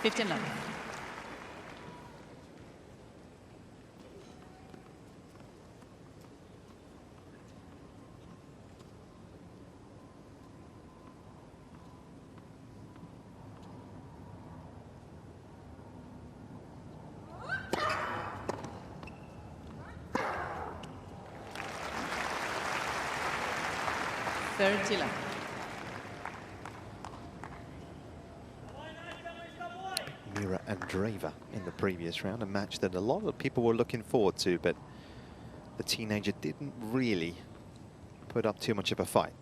15 love. Mira Andreeva in the previous round, a match that a lot of people were looking forward to, but the teenager didn't really put up too much of a fight.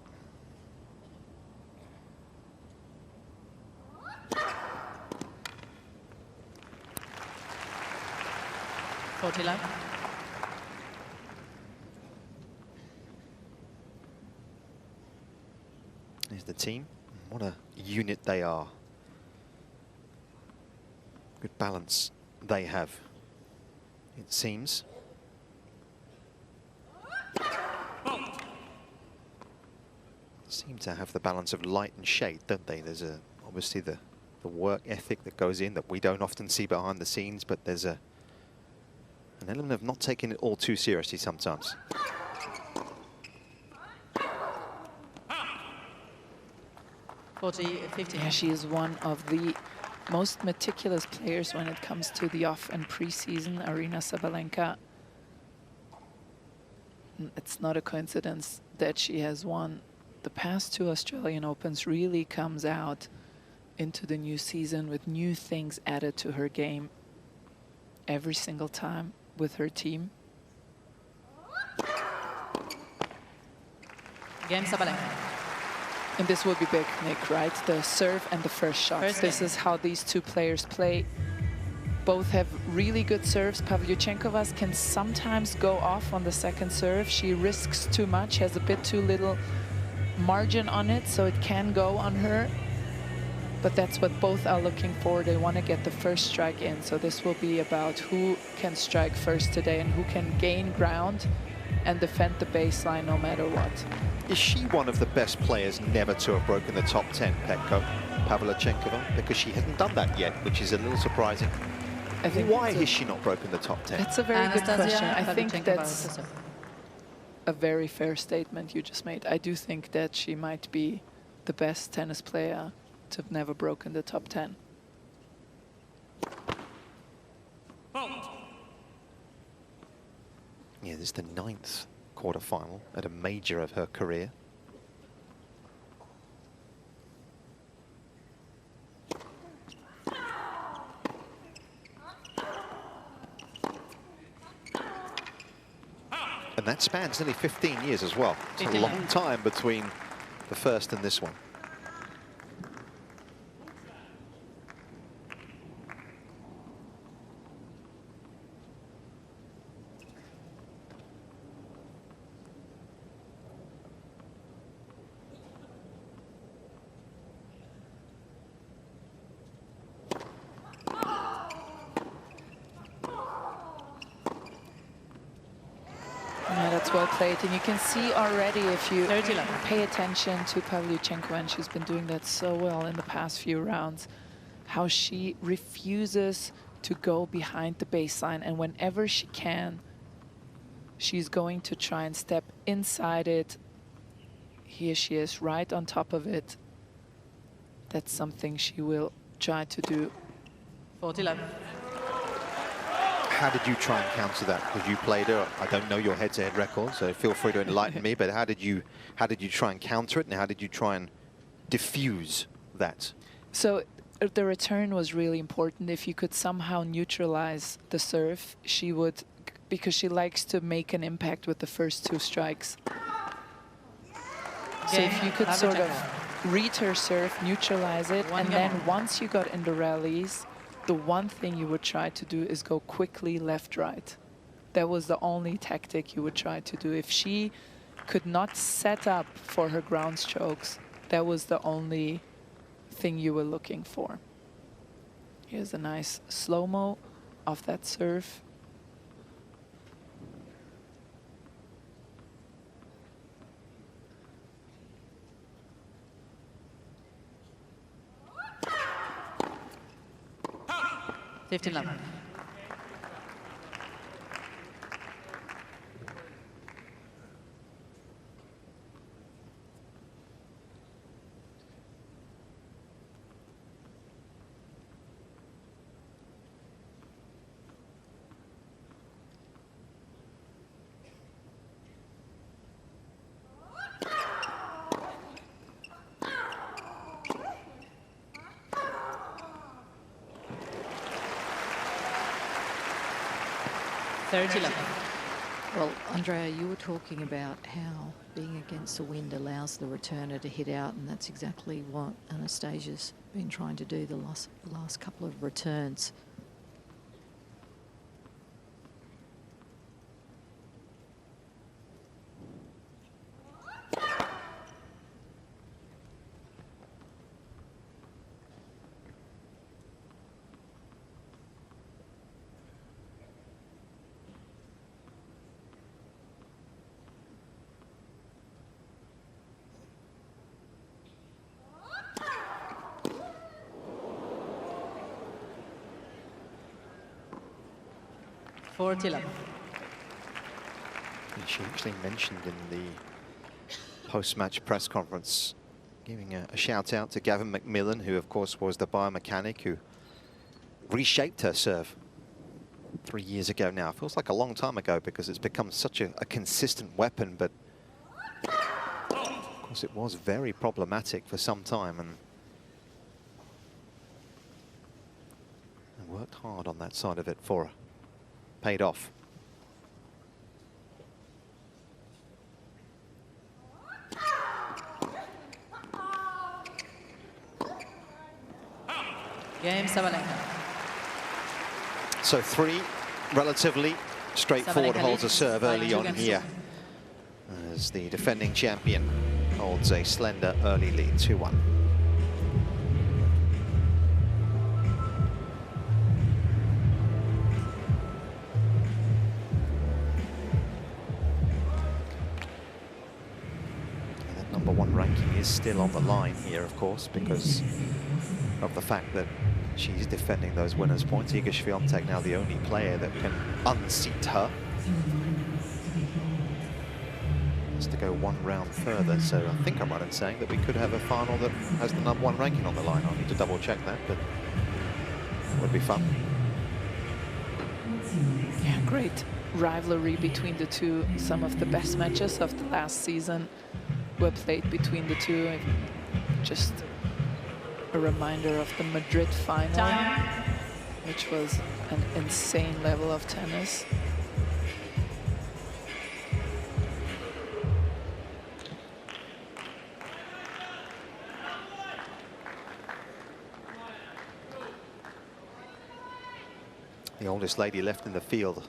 Here's the team. What a unit they are. Good balance they have, it seems. Seem to have the balance of light and shade, don't they? There's obviously the work ethic that goes in that we don't often see behind the scenes, but there's an element of not taking it all too seriously sometimes. Yeah, she is one of the most meticulous players when it comes to the off and preseason. Aryna Sabalenka. It's not a coincidence that she has won the past 2 Australian Opens. Really comes out into the new season with new things added to her game every single time with her team. Game Sabalenka. And this will be big, Nick, right? The serve and the first shot. This is how these two players play. Both have really good serves. Pavlyuchenkova's can sometimes go off on the second serve. She risks too much, has a bit too little margin on it, so it can go on her. But that's what both are looking for. They want to get the first strike in. So this will be about who can strike first today and who can gain ground and defend the baseline no matter what. Is she one of the best players never to have broken the top 10, Petko, Pavlyuchenkova? Because she hasn't done that yet, which is a little surprising. I think why has she not broken the top 10? That's a very good question. I think Pavlyuchenkova that's a very fair statement you just made. I do think that she might be the best tennis player to have never broken the top 10. Yeah, this is the 9th quarterfinal at a major of her career. And that spans nearly 15 years as well. It's a long time between the first and this one. Well played, and you can see already if you pay attention to Pavlyuchenkova, and she's been doing that so well in the past few rounds, how she refuses to go behind the baseline, and whenever she can, she's going to try and step inside it. Here she is right on top of it. That's something she will try to do. 40-love. How did you try and counter that? Because you played her. I don't know your head-to-head record, so feel free to enlighten me. But how did you try and counter it, and how did you try and diffuse that? So the return was really important. If you could somehow neutralize the serve, she would, because she likes to make an impact with the first 2 strikes. So if you could sort of read her serve, neutralize it, and then once you got in the rallies, the one thing you would try to do is go quickly left-right. That was the only tactic you would try to do. If she could not set up for her ground strokes, that was the only thing you were looking for. Here's a nice slow-mo of that serve. 15-11. Well, Andrea, you were talking about how being against the wind allows the returner to hit out, and that's exactly what Anastasia's been trying to do the last couple of returns. She actually mentioned in the post-match press conference, giving a shout out to Gavin McMillan, who of course was the biomechanic who reshaped her serve 3 years ago now. Feels like a long time ago because it's become such a consistent weapon, but of course it was very problematic for some time, and worked hard on that side of it for her. Paid off. Game Sabalenka. So 3 relatively straightforward Sabalenka holds a leads serve by early 2 on against here, as the defending champion holds a slender early lead, 2-1. #1 ranking is still on the line here, of course, because of the fact that she's defending those winners' points. Iga Swiatek now the only player that can unseat her. Has to go 1 round further, so I think I'm right in saying that we could have a final that has the #1 ranking on the line. I'll need to double check that, but it would be fun. Yeah, great rivalry between the two. Some of the best matches of the last season were played between the two. Just a reminder of the Madrid final, which was an insane level of tennis. The oldest lady left in the field,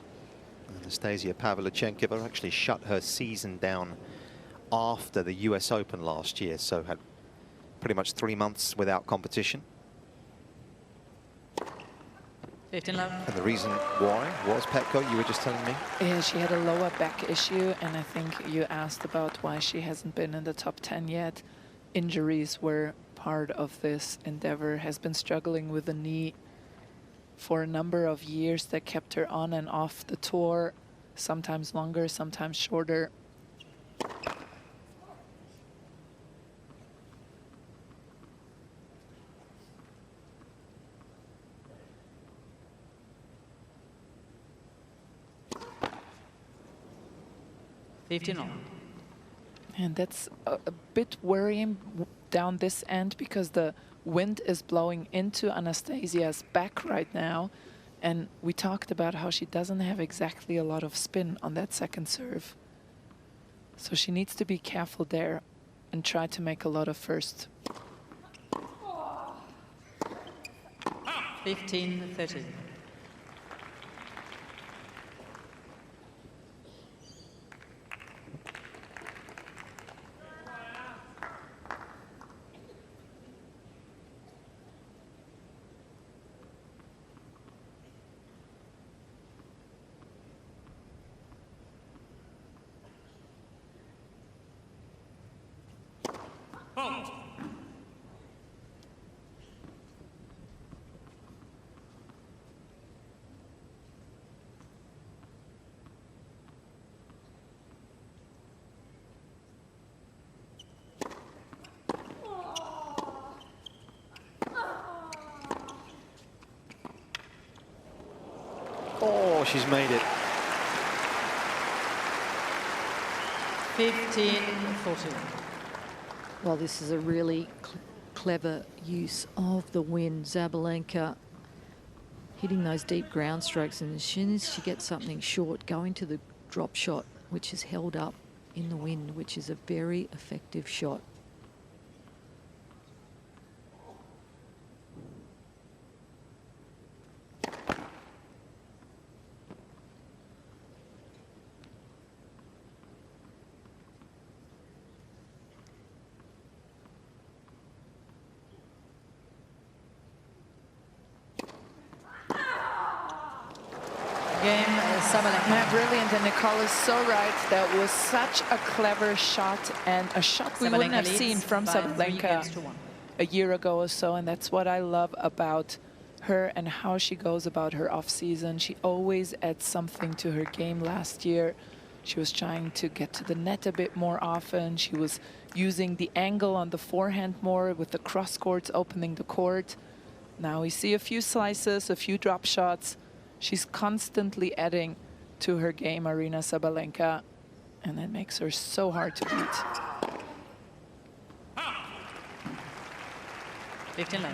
Anastasia Pavlyuchenkova, actually shut her season down after the US Open last year, so had pretty much 3 months without competition. 15-11. And the reason why was, Petko, you were just telling me? Yeah, she had a lower back issue, and I think you asked about why she hasn't been in the top 10 yet. Injuries were part of this endeavor. Has been struggling with the knee for a number of years that kept her on and off the tour, sometimes longer, sometimes shorter. And that's a bit worrying down this end, because the wind is blowing into Anastasia's back right now. And we talked about how she doesn't have exactly a lot of spin on that second serve. So she needs to be careful there and try to make a lot of first. 15-13. Oh, she's made it. 15-14. Well, this is a really clever use of the wind. Sabalenka hitting those deep ground strokes, and as soon as she gets something short, going to the drop shot, which is held up in the wind, which is a very effective shot. Game Sabalenka. Yeah, brilliant, and Nicole is so right. That was such a clever shot, and a shot we wouldn't have seen from Sabalenka a year ago or so, and that's what I love about her and how she goes about her off-season. She always adds something to her game. Last year, she was trying to get to the net a bit more often. She was using the angle on the forehand more with the cross courts, opening the court. Now we see a few slices, a few drop shots. She's constantly adding to her game, Aryna Sabalenka, and that makes her so hard to beat. 15-9.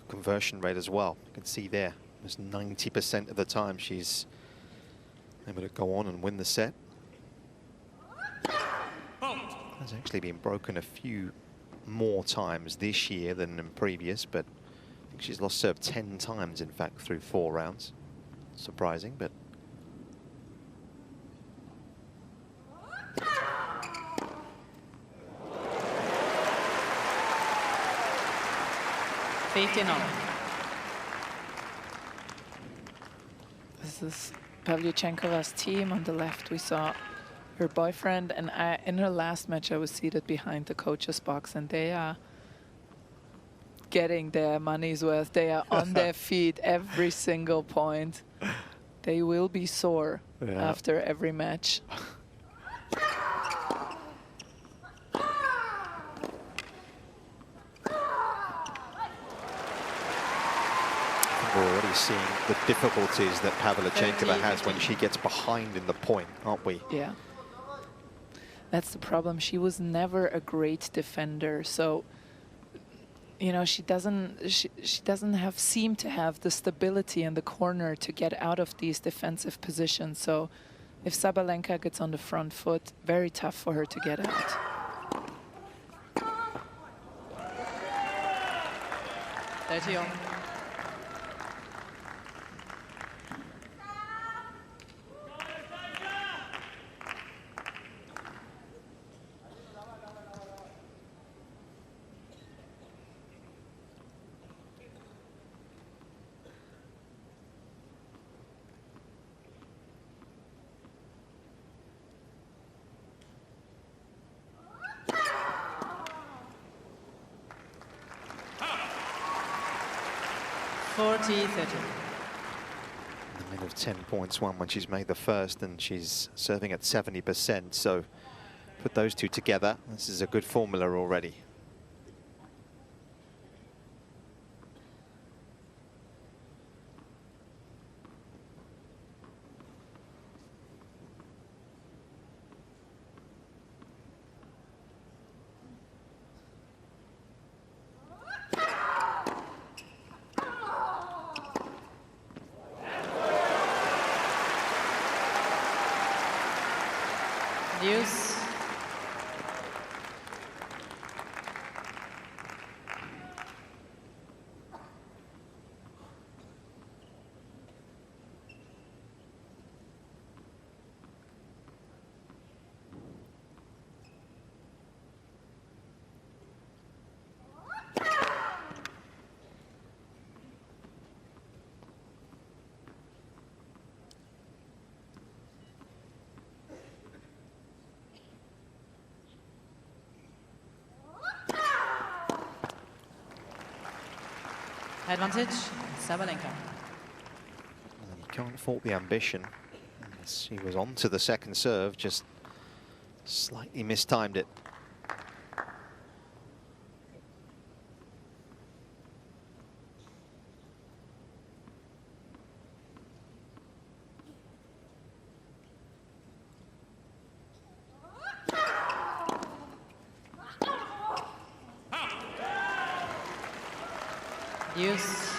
Conversion rate as well. You can see there, almost 90% of the time she's able to go on and win the set. Has actually been broken a few more times this year than in previous, but I think she's lost serve 10 times, in fact, through 4 rounds. Surprising, but... This is Pavlyuchenkova's team. On the left, we saw her boyfriend, and in her last match I was seated behind the coach's box, and they are getting their money's worth. They are on their feet every single point. They will be sore after every match. We're already seeing the difficulties that Pavlyuchenkova has when she gets behind in the point, aren't we? Yeah. That's the problem. She was never a great defender, so you know she doesn't seem to have the stability in the corner to get out of these defensive positions. So if Sabalenka gets on the front foot, very tough for her to get out. There. 40-30. The min of 10 points won when she's made the first, and she's serving at 70%. So put those two together, this is a good formula already. Deuce. Advantage, Sabalenka. You can't fault the ambition. She was on to the second serve, just slightly mistimed it. Use.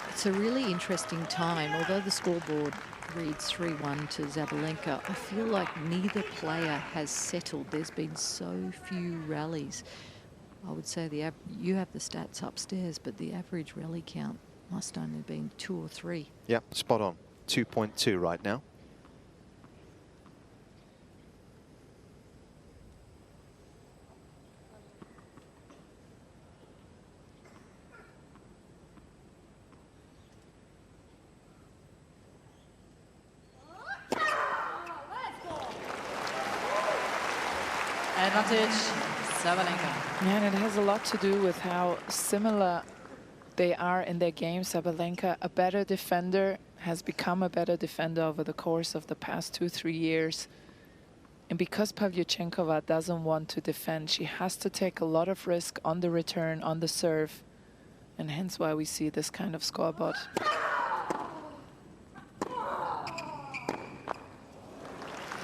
It's a really interesting time. Although the scoreboard reads 3-1 to Sabalenka, I feel like neither player has settled. There's been so few rallies. I would say you have the stats upstairs, but the average rally count must only have been 2 or 3. Yeah, spot on. 2.2 right now. Advantage, Sabalenka. Yeah, and it has a lot to do with how similar they are in their game. Sabalenka, a better defender, has become a better defender over the course of the past 2-3 years. And because Pavlyuchenkova doesn't want to defend, she has to take a lot of risk on the return, on the serve. And hence why we see this kind of scoreboard.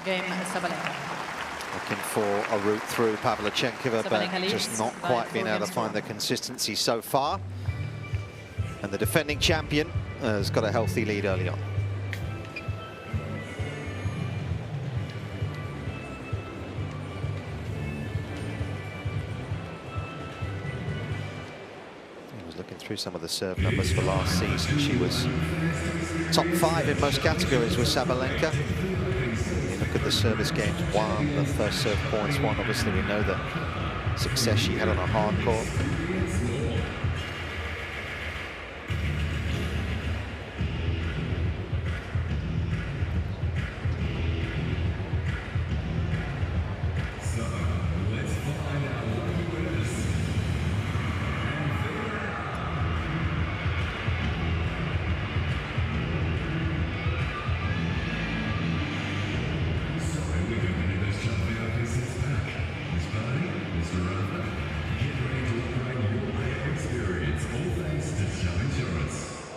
Game, Sabalenka. Looking for a route through Pavlyuchenkova, but Sabalenka just leads not by quite 4 been able to games find to the consistency so far. And the defending champion has got a healthy lead early on. He was looking through some of the serve numbers for last season. She was top 5 in most categories with Sabalenka. Look at the service games won, the first serve points won. Obviously, we know the success she had on a hard court.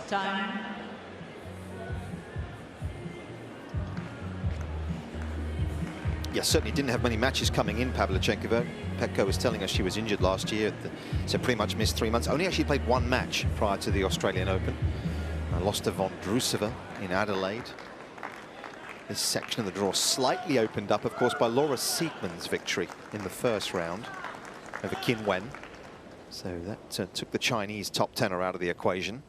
Time. Yeah, certainly didn't have many matches coming in, Pavlyuchenkova. Petko was telling us she was injured last year, so pretty much missed 3 months. Only actually played 1 match prior to the Australian Open. Lost to Vondrousova in Adelaide. This section of the draw slightly opened up, of course, by Laura Siegmund's victory in the first round over Qin Wen. So that took the Chinese top tenor out of the equation.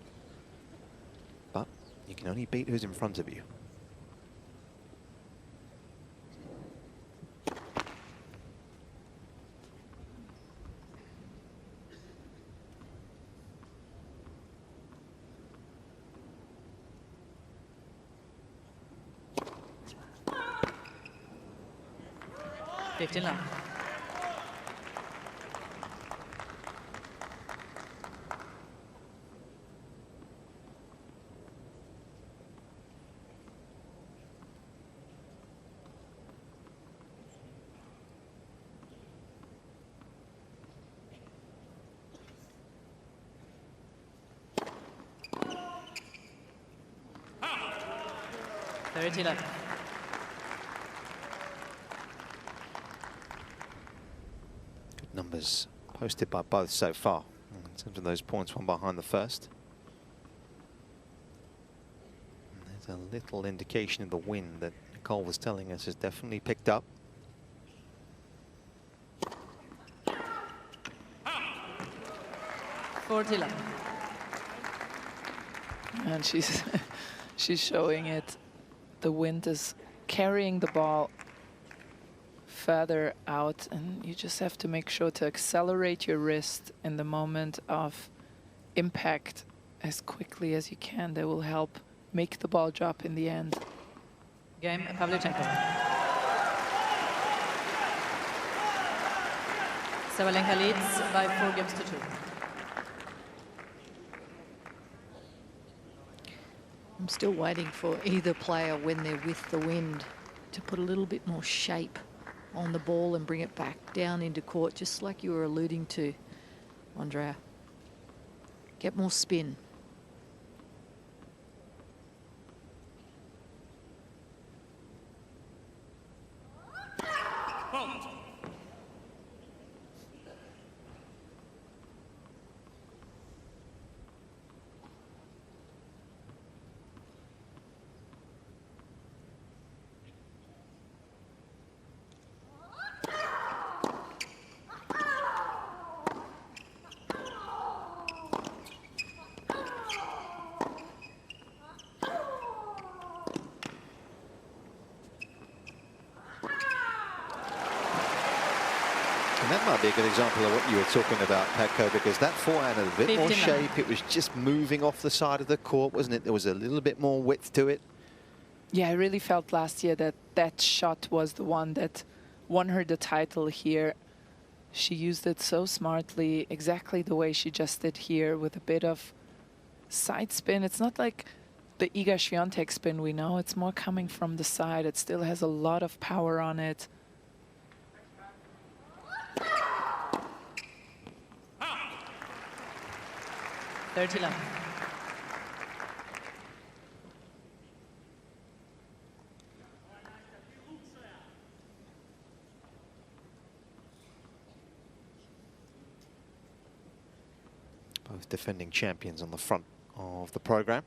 But you can only beat who's in front of you. Love. Good numbers posted by both so far in terms of those points won behind the first. And there's a little indication of the wind that Nicole was telling us has definitely picked up. And she's she's showing it. The wind is carrying the ball further out, and you just have to make sure to accelerate your wrist in the moment of impact as quickly as you can. That will help make the ball drop in the end. Game, Pavlyuchenkova. Sabalenka leads by 4 games to 2. I'm still waiting for either player, when they're with the wind, to put a little bit more shape on the ball and bring it back down into court, just like you were alluding to, Andrea. Get more spin. might be a good example of what you were talking about, Petko, because that forehand had a bit more shape. It was just moving off the side of the court, wasn't it? There was a little bit more width to it. Yeah, I really felt last year that that shot was the one that won her the title here. She used it so smartly, exactly the way she just did here, with a bit of side spin. It's not like the Iga Swiatek spin we know. It's more coming from the side. It still has a lot of power on it. $30. Both defending champions on the front of the program.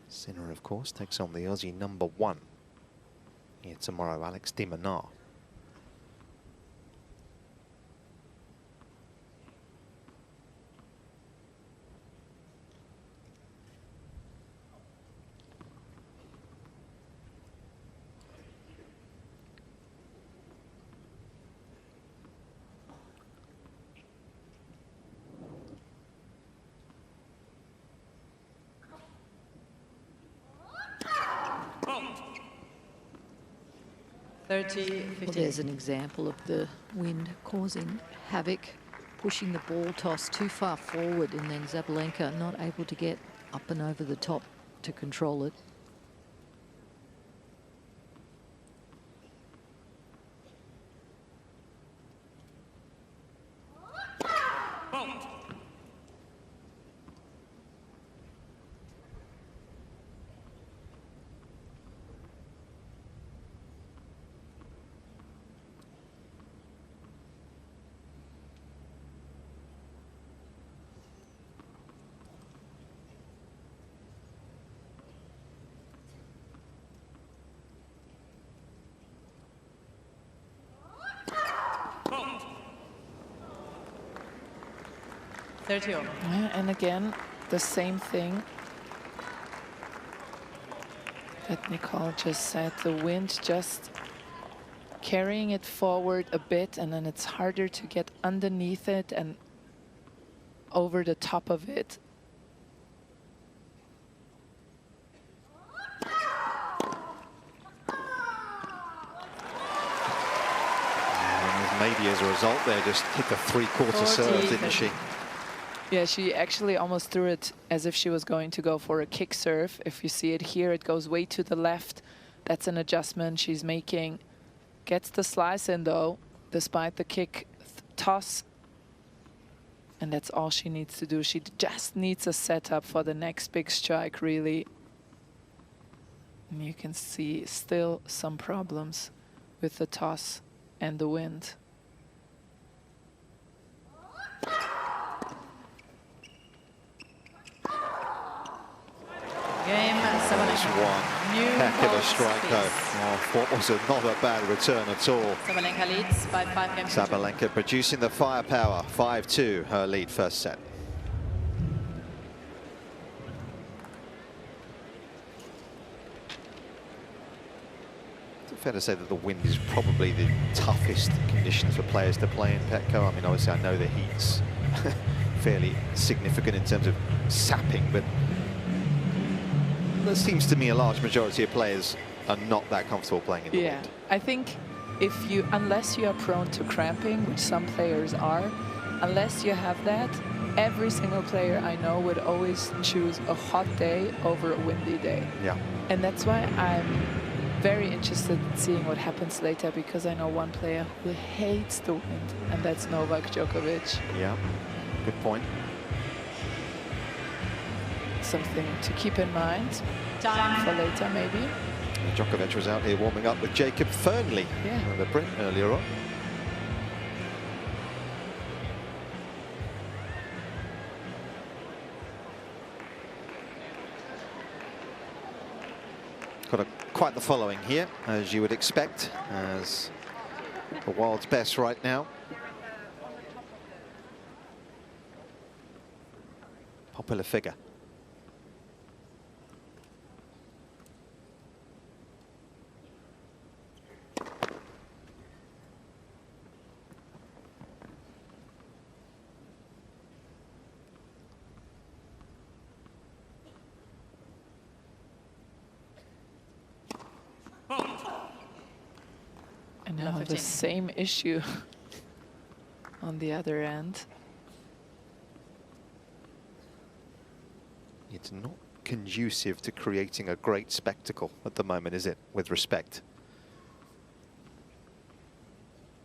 Sinner, of course, takes on the Aussie #1 here tomorrow, Alex de Minaur. Well, there's an example of the wind causing havoc, pushing the ball toss too far forward, and then Sabalenka not able to get up and over the top to control it. Yeah, and again, the same thing that Nicole just said. The wind just carrying it forward a bit, and then it's harder to get underneath it and over the top of it. Maybe as a result there, just hit the three-quarter serve, didn't she? Yeah, she actually almost threw it as if she was going to go for a kick serve. If you see it here, it goes way to the left. That's an adjustment she's making. Gets the slice in, though, despite the kick toss. And that's all she needs to do. She just needs a setup for the next big strike, really. And you can see still some problems with the toss and the wind. Game one heck of a strike, though. What was not a bad return at all. Sabalenka leads by 5 games. Sabalenka producing the firepower. 5-2, her lead first set. Is it fair to say that the wind is probably the toughest conditions for players to play in, Petko? I mean, obviously, I know the heat's fairly significant in terms of sapping, but there seems to me a large majority of players are not that comfortable playing in the wind. I think if you, unless you are prone to cramping, which some players are, unless you have that, every single player I know would always choose a hot day over a windy day. Yeah. And that's why I'm very interested in seeing what happens later, because I know one player who hates the wind, and that's Novak Djokovic. Yeah, good point. Something to keep in mind for later, maybe. Djokovic was out here warming up with Jacob Fernley on the Brit earlier on. Got quite the following here, as you would expect, as the world's best right now. Popular figure. know, Love the 15. same issue on the other end. It's not conducive to creating a great spectacle at the moment, is it? With respect.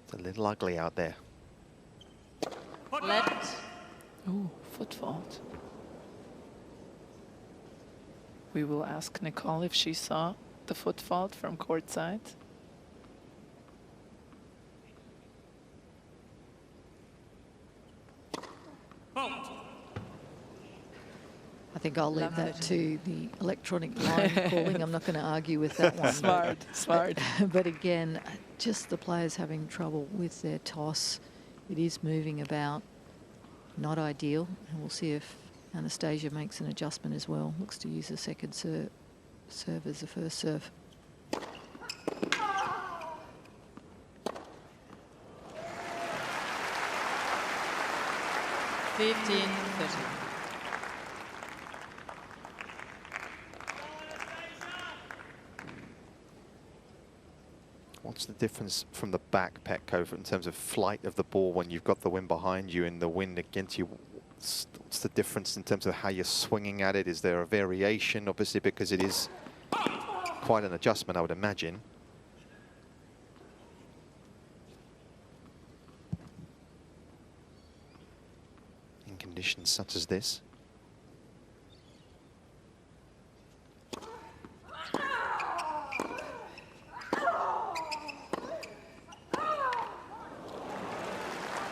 It's a little ugly out there. Let. Ooh, foot fault. We will ask Nicole if she saw the foot fault from courtside. I think I'll leave that to the electronic line calling. I'm not going to argue with that one. Smart, smart. But again, just the players having trouble with their toss. It is moving about. Not ideal. And we'll see if Anastasia makes an adjustment as well. Looks to use the second serve as the first serve. Fifteen, 30. What's the difference from the back, Petko, in terms of flight of the ball when you've got the wind behind you and the wind against you? What's the difference in terms of how you're swinging at it? Is there a variation? Obviously, because it is quite an adjustment, I would imagine. In conditions such as this.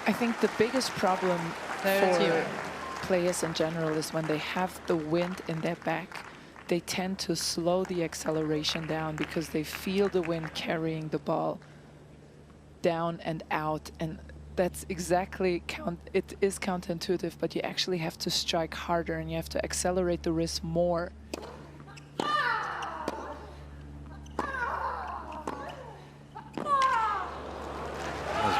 I think the biggest problem for players in general is when they have the wind in their back, they tend to slow the acceleration down because they feel the wind carrying the ball down and out. And that's exactly, it is counterintuitive, but you actually have to strike harder and you have to accelerate the wrist more.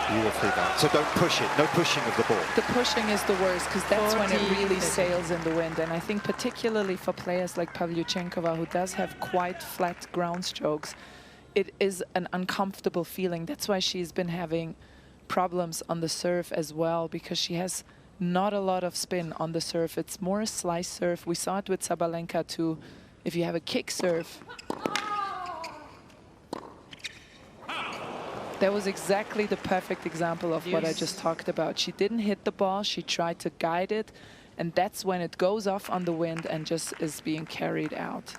Beautifully done. So don't push it. No pushing of the ball. The pushing is the worst because that's when it 40, really 50. sails in the wind. And I think particularly for players like Pavlyuchenkova, who does have quite flat ground strokes, it is an uncomfortable feeling. That's why she's been having problems on the serve as well, because she has not a lot of spin on the serve. It's more a slice serve. We saw it with Sabalenka too. If you have a kick serve, that was exactly the perfect example of what I just talked about. She didn't hit the ball, she tried to guide it, and that's when it goes off on the wind and just is being carried out.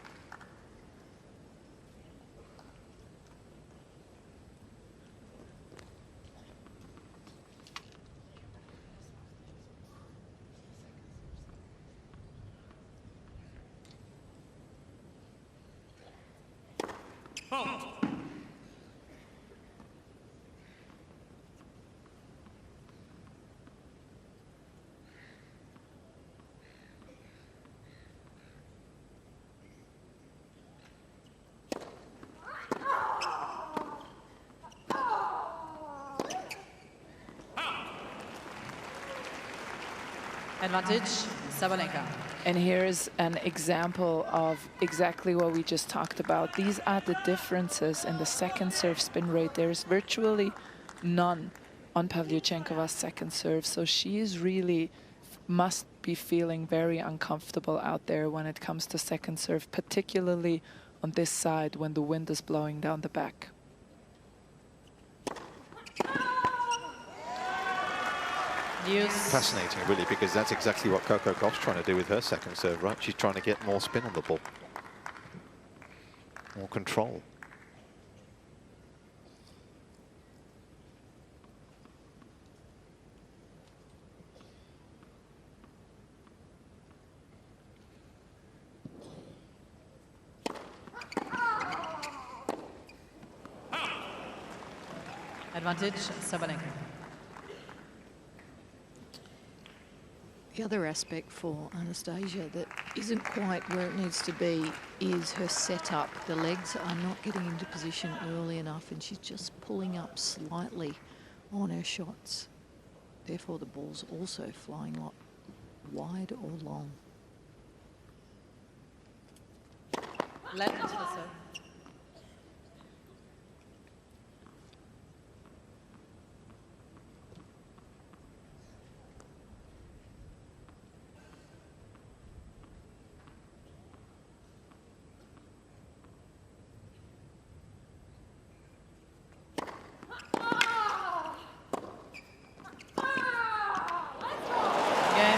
Advantage, Sabalenka. And here's an example of exactly what we just talked about. These are the differences in the second serve spin rate. There's virtually none on Pavlyuchenkova's second serve. So she is really, must be feeling very uncomfortable out there when it comes to second serve, particularly on this side when the wind is blowing down the back. Fascinating, really, because that's exactly what Coco Gauff's trying to do with her second serve, right? She's trying to get more spin on the ball. More control. Advantage, Sabalenka. The other aspect for Anastasia that isn't quite where it needs to be is her setup. The legs are not getting into position early enough, and she's just pulling up slightly on her shots. Therefore, the ball's also flying wide or long. Let into the serve.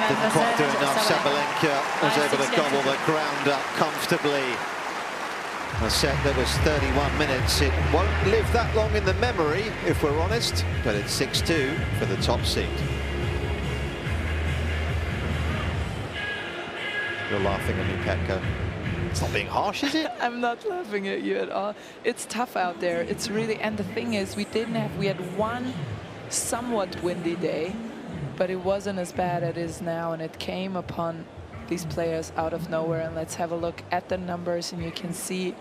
Didn't quite do set, enough. Sabalenka was able to 9-6 gobble games. the ground up comfortably. A set that was 31 minutes. It won't live that long in the memory, if we're honest, but it's 6-2 for the top seed. You're laughing at me, Petko. It's not being harsh, is it? I'm not laughing at you at all. It's tough out there. It's really, and the thing is, we had one somewhat windy day, but it wasn't as bad as it is now, and it came upon these players out of nowhere. And let's have a look at the numbers, and you can see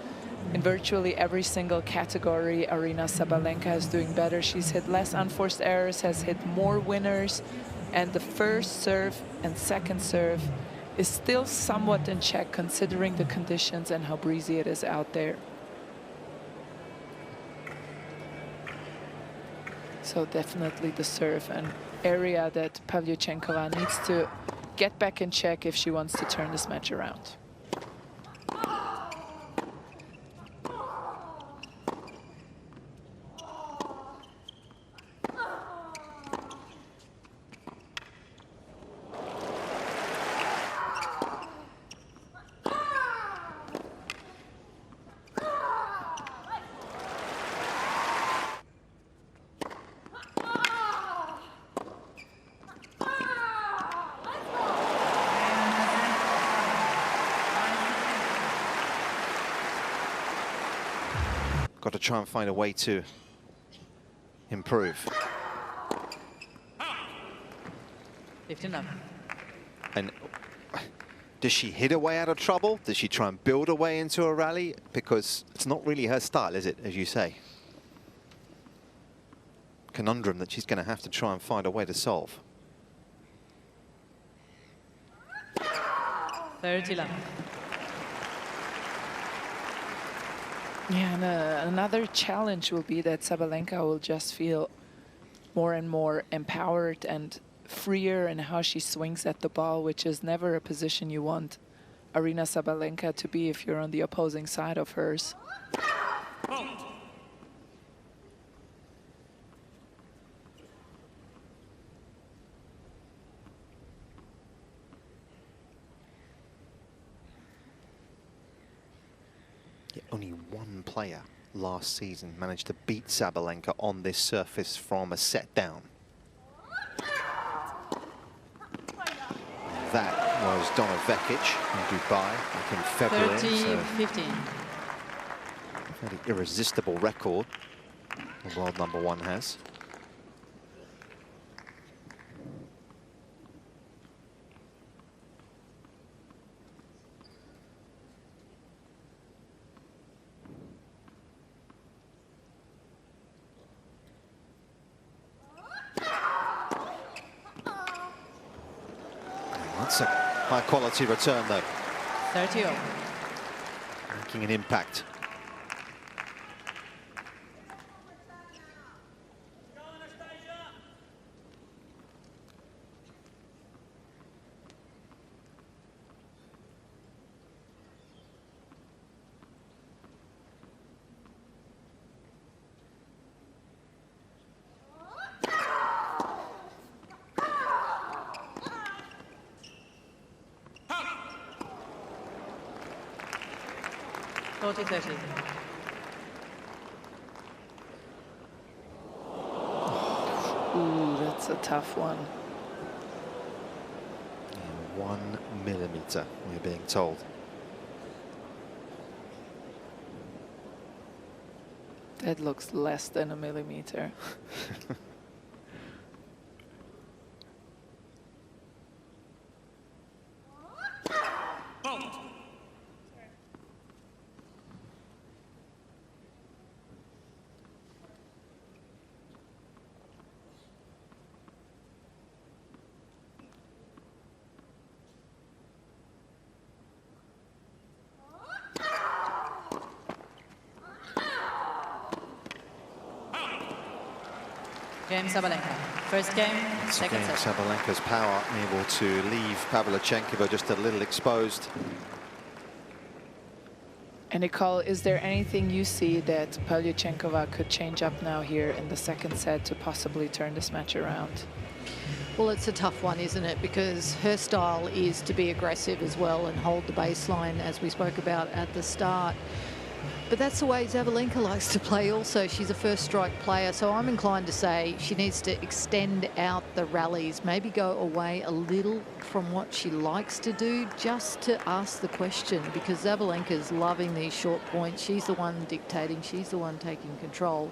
in virtually every single category, Aryna Sabalenka is doing better. She's hit less unforced errors, has hit more winners, and the first serve and second serve is still somewhat in check considering the conditions and how breezy it is out there. So definitely the serve, an area that Pavlyuchenkova needs to get back in check if she wants to turn this match around. Got to try and find a way to improve. 15-love. And does she hit her way out of trouble? Does she try and build her way into a rally? Because it's not really her style, is it, as you say? Conundrum that she's going to have to try and find a way to solve. 30-love. Yeah, and another challenge will be that Sabalenka will just feel more and more empowered and freer in how she swings at the ball, which is never a position you want Aryna Sabalenka to be if you're on the opposing side of hers. Only one player last season managed to beat Sabalenka on this surface from a set down. That was Donna Vekic in Dubai back in February. 30-15. Fairly irresistible record the world #1 has. That's a high-quality return, though. 30-0. Making an impact. Ooh, that's a tough one. 1 millimeter, we're being told. That looks less than a millimeter. Game Sabalenka. First game, second Again, set. Sabalenka's power able to leave Pavlyuchenkova just a little exposed. And Nicole, is there anything you see that Pavlyuchenkova could change up now here in the second set to possibly turn this match around? Well, it's a tough one, isn't it? Because her style is to be aggressive as well and hold the baseline, as we spoke about at the start. But that's the way Sabalenka likes to play also. She's a first strike player, so I'm inclined to say she needs to extend out the rallies, maybe go away a little from what she likes to do, just to ask the question, because Sabalenka's loving these short points. She's the one dictating, she's the one taking control,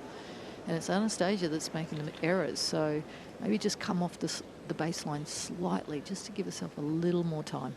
and it's Anastasia that's making the errors. So maybe just come off the baseline slightly, just to give herself a little more time.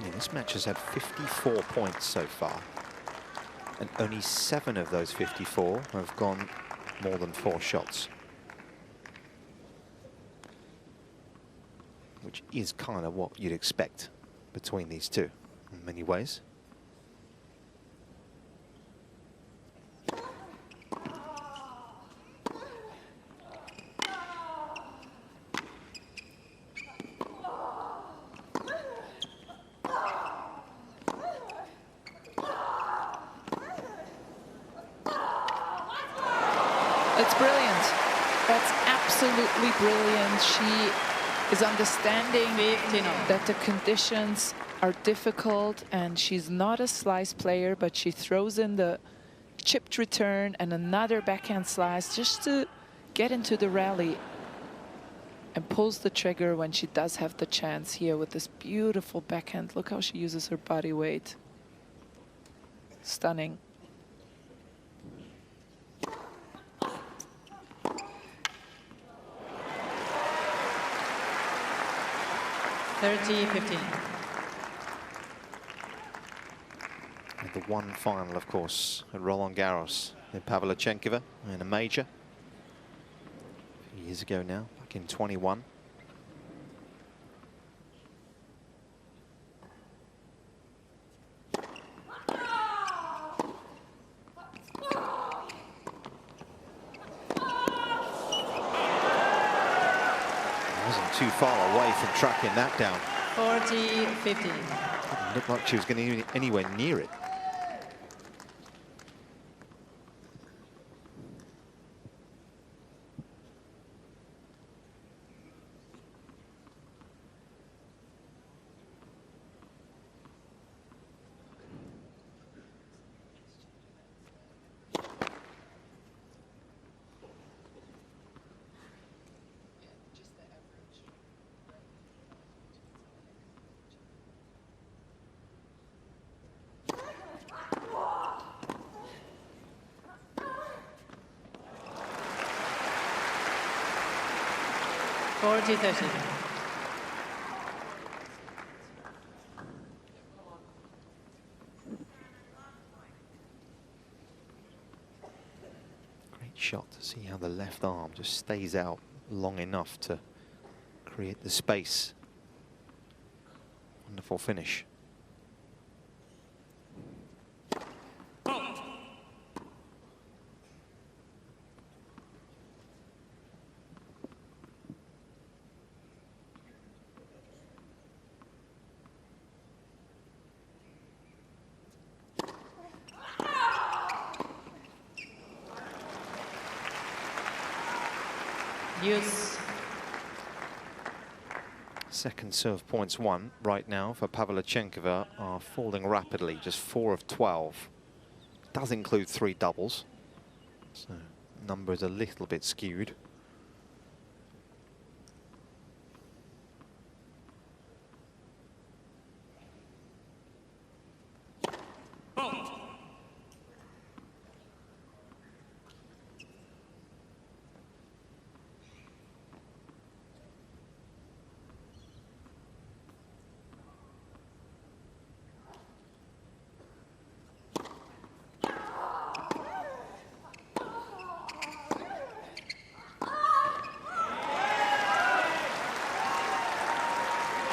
Yeah, this match has had 54 points so far, and only 7 of those 54 have gone more than 4 shots, which is kind of what you'd expect between these two in many ways. It's brilliant. That's absolutely brilliant. She is understanding that the conditions are difficult, and she's not a slice player, but she throws in the chipped return and another backhand slice just to get into the rally, and pulls the trigger when she does have the chance here with this beautiful backhand. Look how she uses her body weight. Stunning. 30-15. And the one final, of course, at Roland Garros in Pavlyuchenkova in a major. A few years ago now, back in 21. Too far away from tracking that down. 40-15. Didn't look like she was going to be anywhere near it. Great shot to see how the left arm just stays out long enough to create the space. Wonderful finish. Use. Second serve points won right now for Pavlyuchenkova are falling rapidly, just 4 of 12. Does include 3 doubles, so number is a little bit skewed.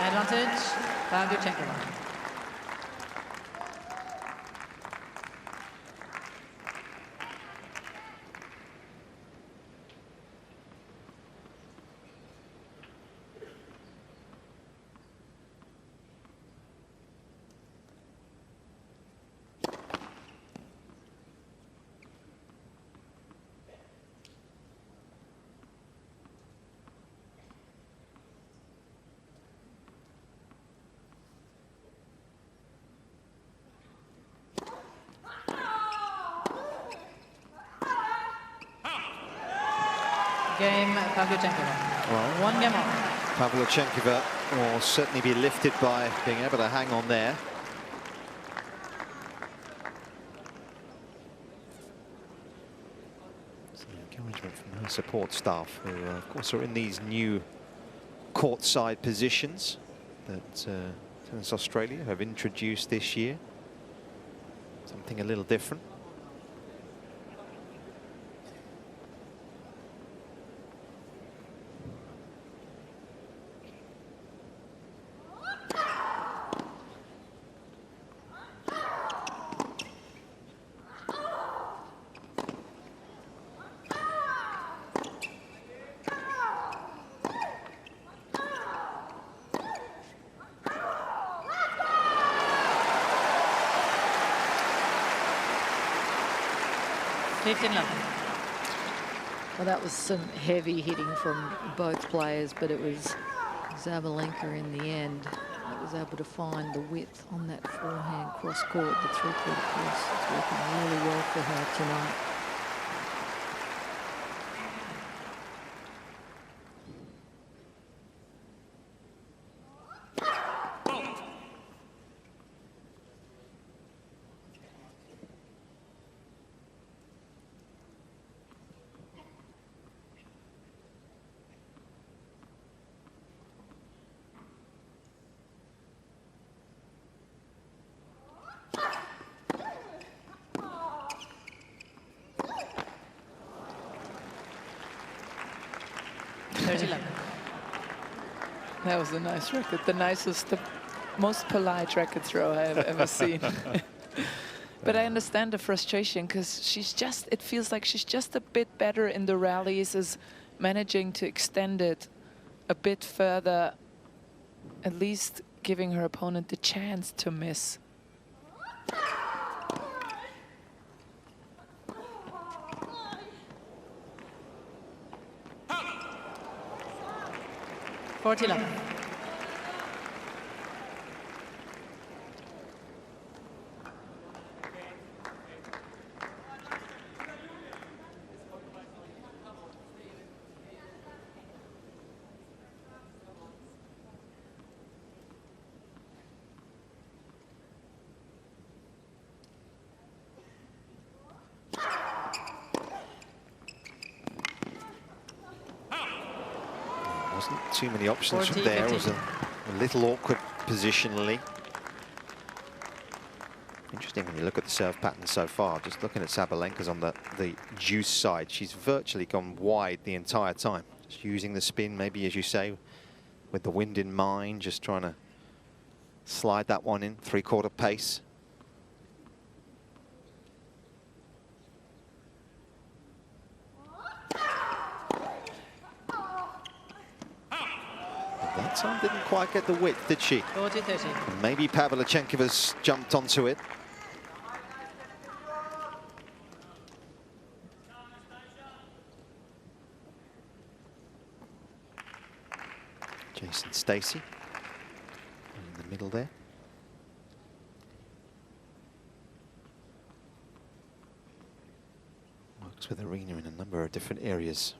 Advantage, Pavlyuchenkova. game, Pavlyuchenkova. Well, 1 game on. Pavlyuchenkova will certainly be lifted by being able to hang on there. Some encouragement from her support staff, who, of course, are in these new courtside positions that Tennis Australia have introduced this year. Something a little different. Well, that was some heavy hitting from both players, but it was Sabalenka in the end that was able to find the width on that forehand cross court, the three-quarter cross. It's working really well for her tonight. That was a nice racket. The nicest, the most polite racket throw I have ever seen. But I understand the frustration, because she's just, it feels like she's just a bit better in the rallies, is managing to extend it a bit further, at least giving her opponent the chance to miss. Wasn't too many options from there. It was a little awkward positionally. Interesting when you look at the serve pattern so far. Just looking at Sabalenka's on the juice side, she's virtually gone wide the entire time. Just using the spin, maybe, as you say, with the wind in mind, just trying to slide that one in, three-quarter pace. That time didn't quite get the width, did she? 40-30. Maybe Pavlyuchenkova's jumped onto it. Jason Stacey in the middle there. Works with Aryna in a number of different areas.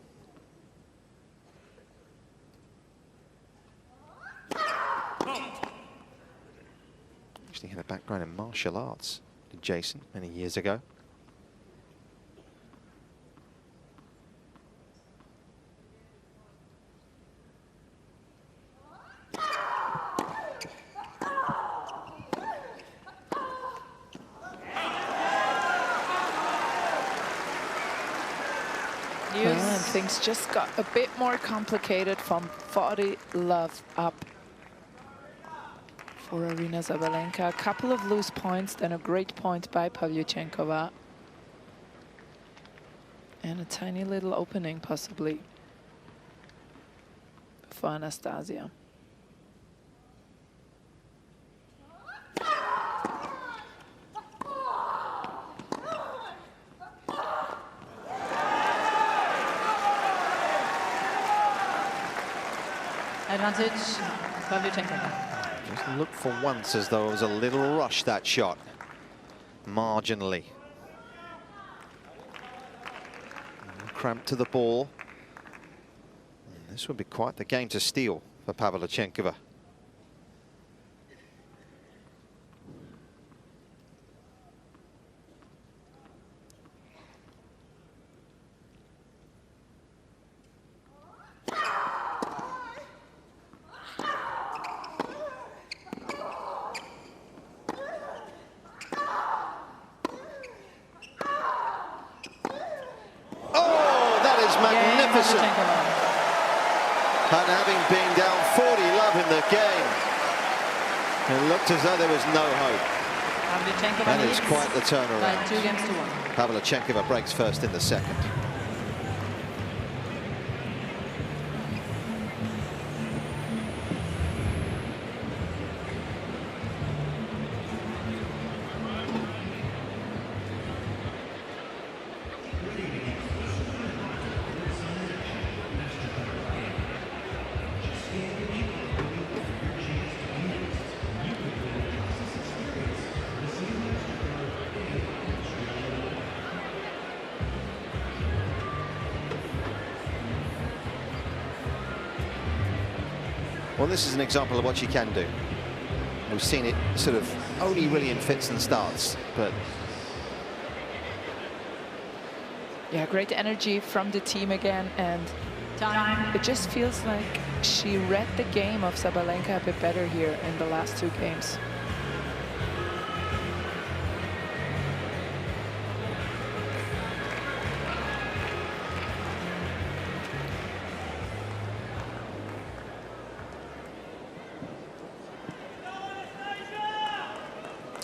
Actually had a background in martial arts, did Jason, many years ago. And things just got a bit more complicated from 40 love up for Aryna Sabalenka. A couple of loose points, then a great point by Pavlyuchenkova. And a tiny little opening, possibly, for Anastasia. Advantage, Pavlyuchenkova. Just looked for once as though it was a little rush, that shot. Marginally. Cramped to the ball. This would be quite the game to steal for Pavlyuchenkova. Magnificent. And having been down 40-love in the game, it looked as though there was no hope. That is quite the turnaround. 2-1. Pavlyuchenkova breaks first in the second. Well, this is an example of what she can do. We've seen it sort of only really in fits and starts, but... Yeah, great energy from the team again, and it just feels like she read the game of Sabalenka a bit better here in the last 2 games.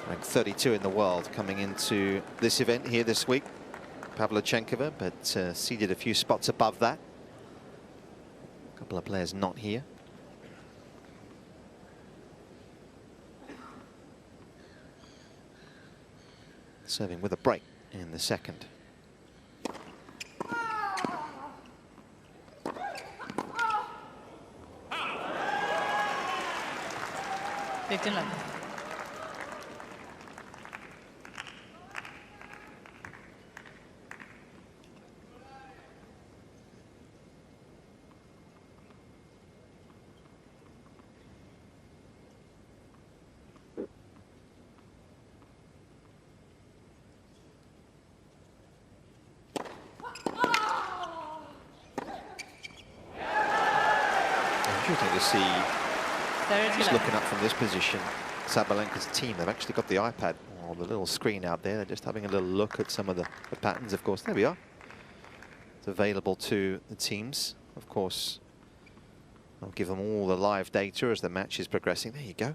Ranked 32 in the world coming into this event here this week, Pavlyuchenkova, but seeded a few spots above that. A couple of players not here. Serving with a break in the second. Interesting to see, just looking up from this position, Sabalenka's team, they've actually got the iPad or the little screen out there. They're just having a little look at some of the patterns, of course. There we are. It's available to the teams. Of course, I'll give them all the live data as the match is progressing. There you go.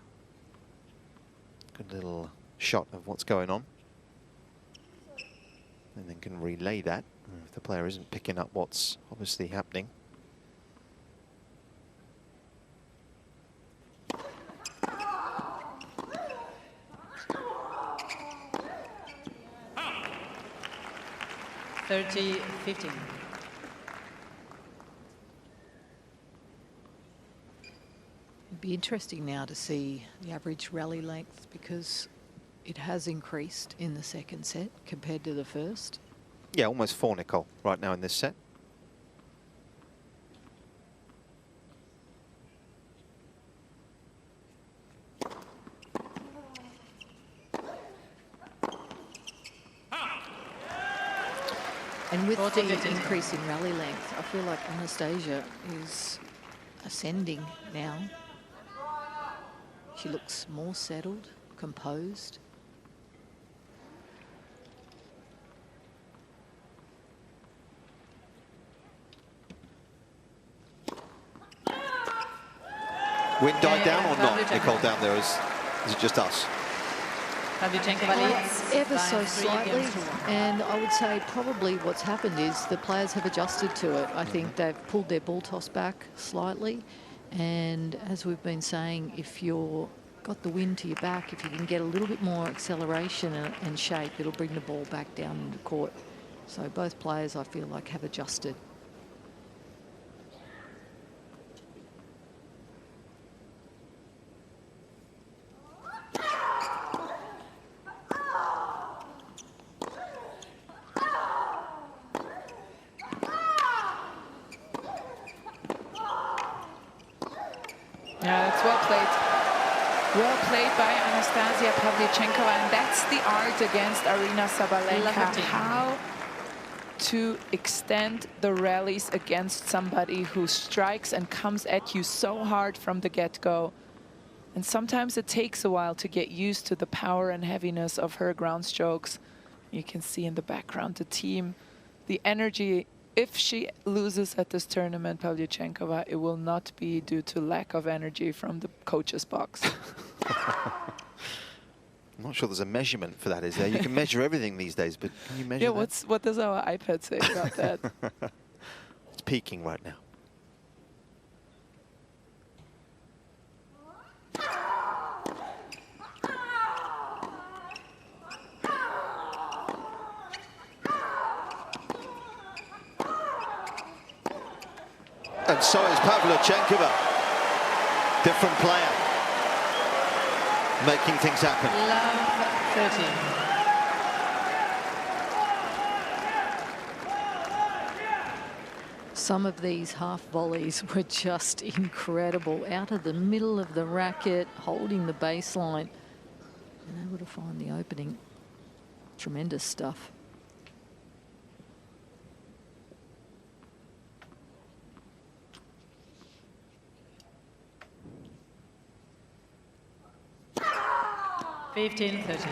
Good little shot of what's going on. And then can relay that if the player isn't picking up what's obviously happening. .30-15. It'd be interesting now to see the average rally length, because it has increased in the second set compared to the first. Yeah, almost 4, Nicole, right now in this set. And with the increase in rally length, I feel like Anastasia is ascending now. She looks more settled, composed. Wind died down or not, Nicole, down there? Is it just us? Ever so slightly, and I would say probably what's happened is the players have adjusted to it. I think they've pulled their ball toss back slightly, and as we've been saying, if you're got the wind to your back, if you can get a little bit more acceleration and shape, it'll bring the ball back down into court. So both players, I feel like, have adjusted. Well played by Anastasia Pavlyuchenkova, and that's the art against Aryna Sabalenka. How to extend the rallies against somebody who strikes and comes at you so hard from the get-go. And sometimes it takes a while to get used to the power and heaviness of her ground strokes. You can see in the background the team, the energy. If she loses at this tournament, Pavlyuchenkova, it will not be due to lack of energy from the coach's box. I'm not sure there's a measurement for that, is there? You can measure everything these days, but can you measure that? What does our iPad say about that? It's peaking right now. And so is Pavlyuchenkova. Different player. Making things happen. Love 13. Some of these half volleys were just incredible. Out of the middle of the racket, holding the baseline, and able to find the opening. Tremendous stuff. Fifteen, 13.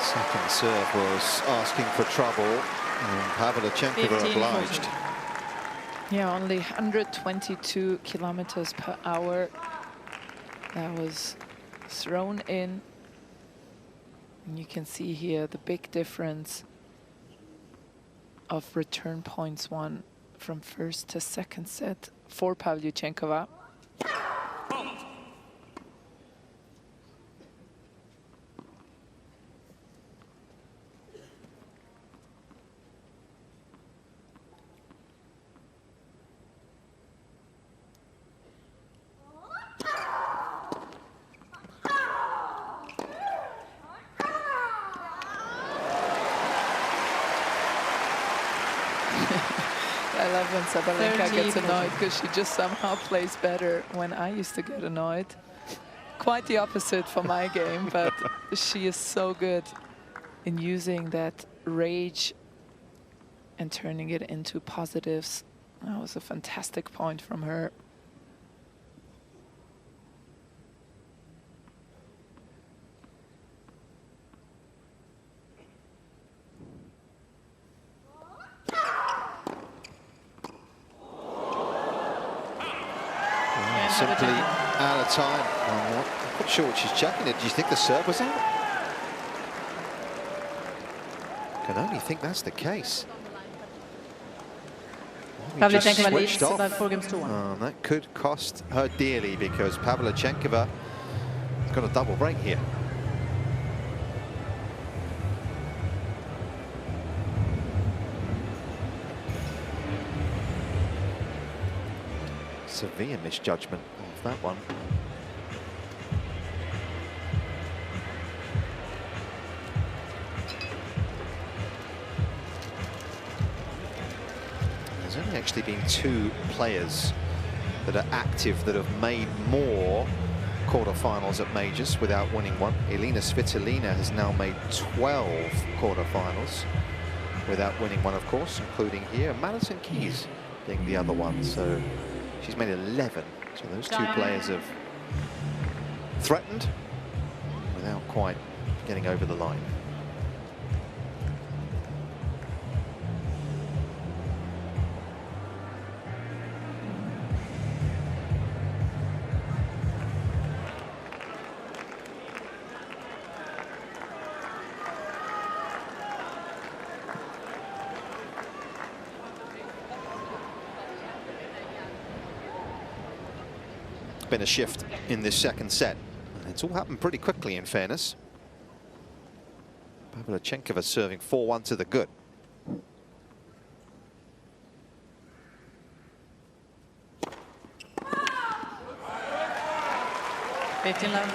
Second serve was asking for trouble, and Pavlyuchenkova obliged. Yeah, only 122 kilometers per hour. That was thrown in. And you can see here the big difference of return points won from first to second set for Pavlyuchenkova. I love when Sabalenka gets annoyed because she just somehow plays better when I used to get annoyed. Quite the opposite for my game, but she is so good in using that rage and turning it into positives. That was a fantastic point from her. Simply out of time. I'm not sure what she's checking it. Do you think the serve was out? Can only think that's the case. Pavlyuchenkova leads by 4 games to 1. That could cost her dearly because Pavlyuchenkova has got a double break here. Severe misjudgment of that one. There's only actually been 2 players that are active that have made more quarterfinals at majors without winning one. Aryna Sabalenka has now made 12 quarterfinals without winning one, of course, including here. Madison Keys being the other one. So she's made 11. So those 2 players have threatened without quite getting over the line. been a shift in this second set. And it's all happened pretty quickly, in fairness. Pavlyuchenkova serving 4-1 to the good. $15.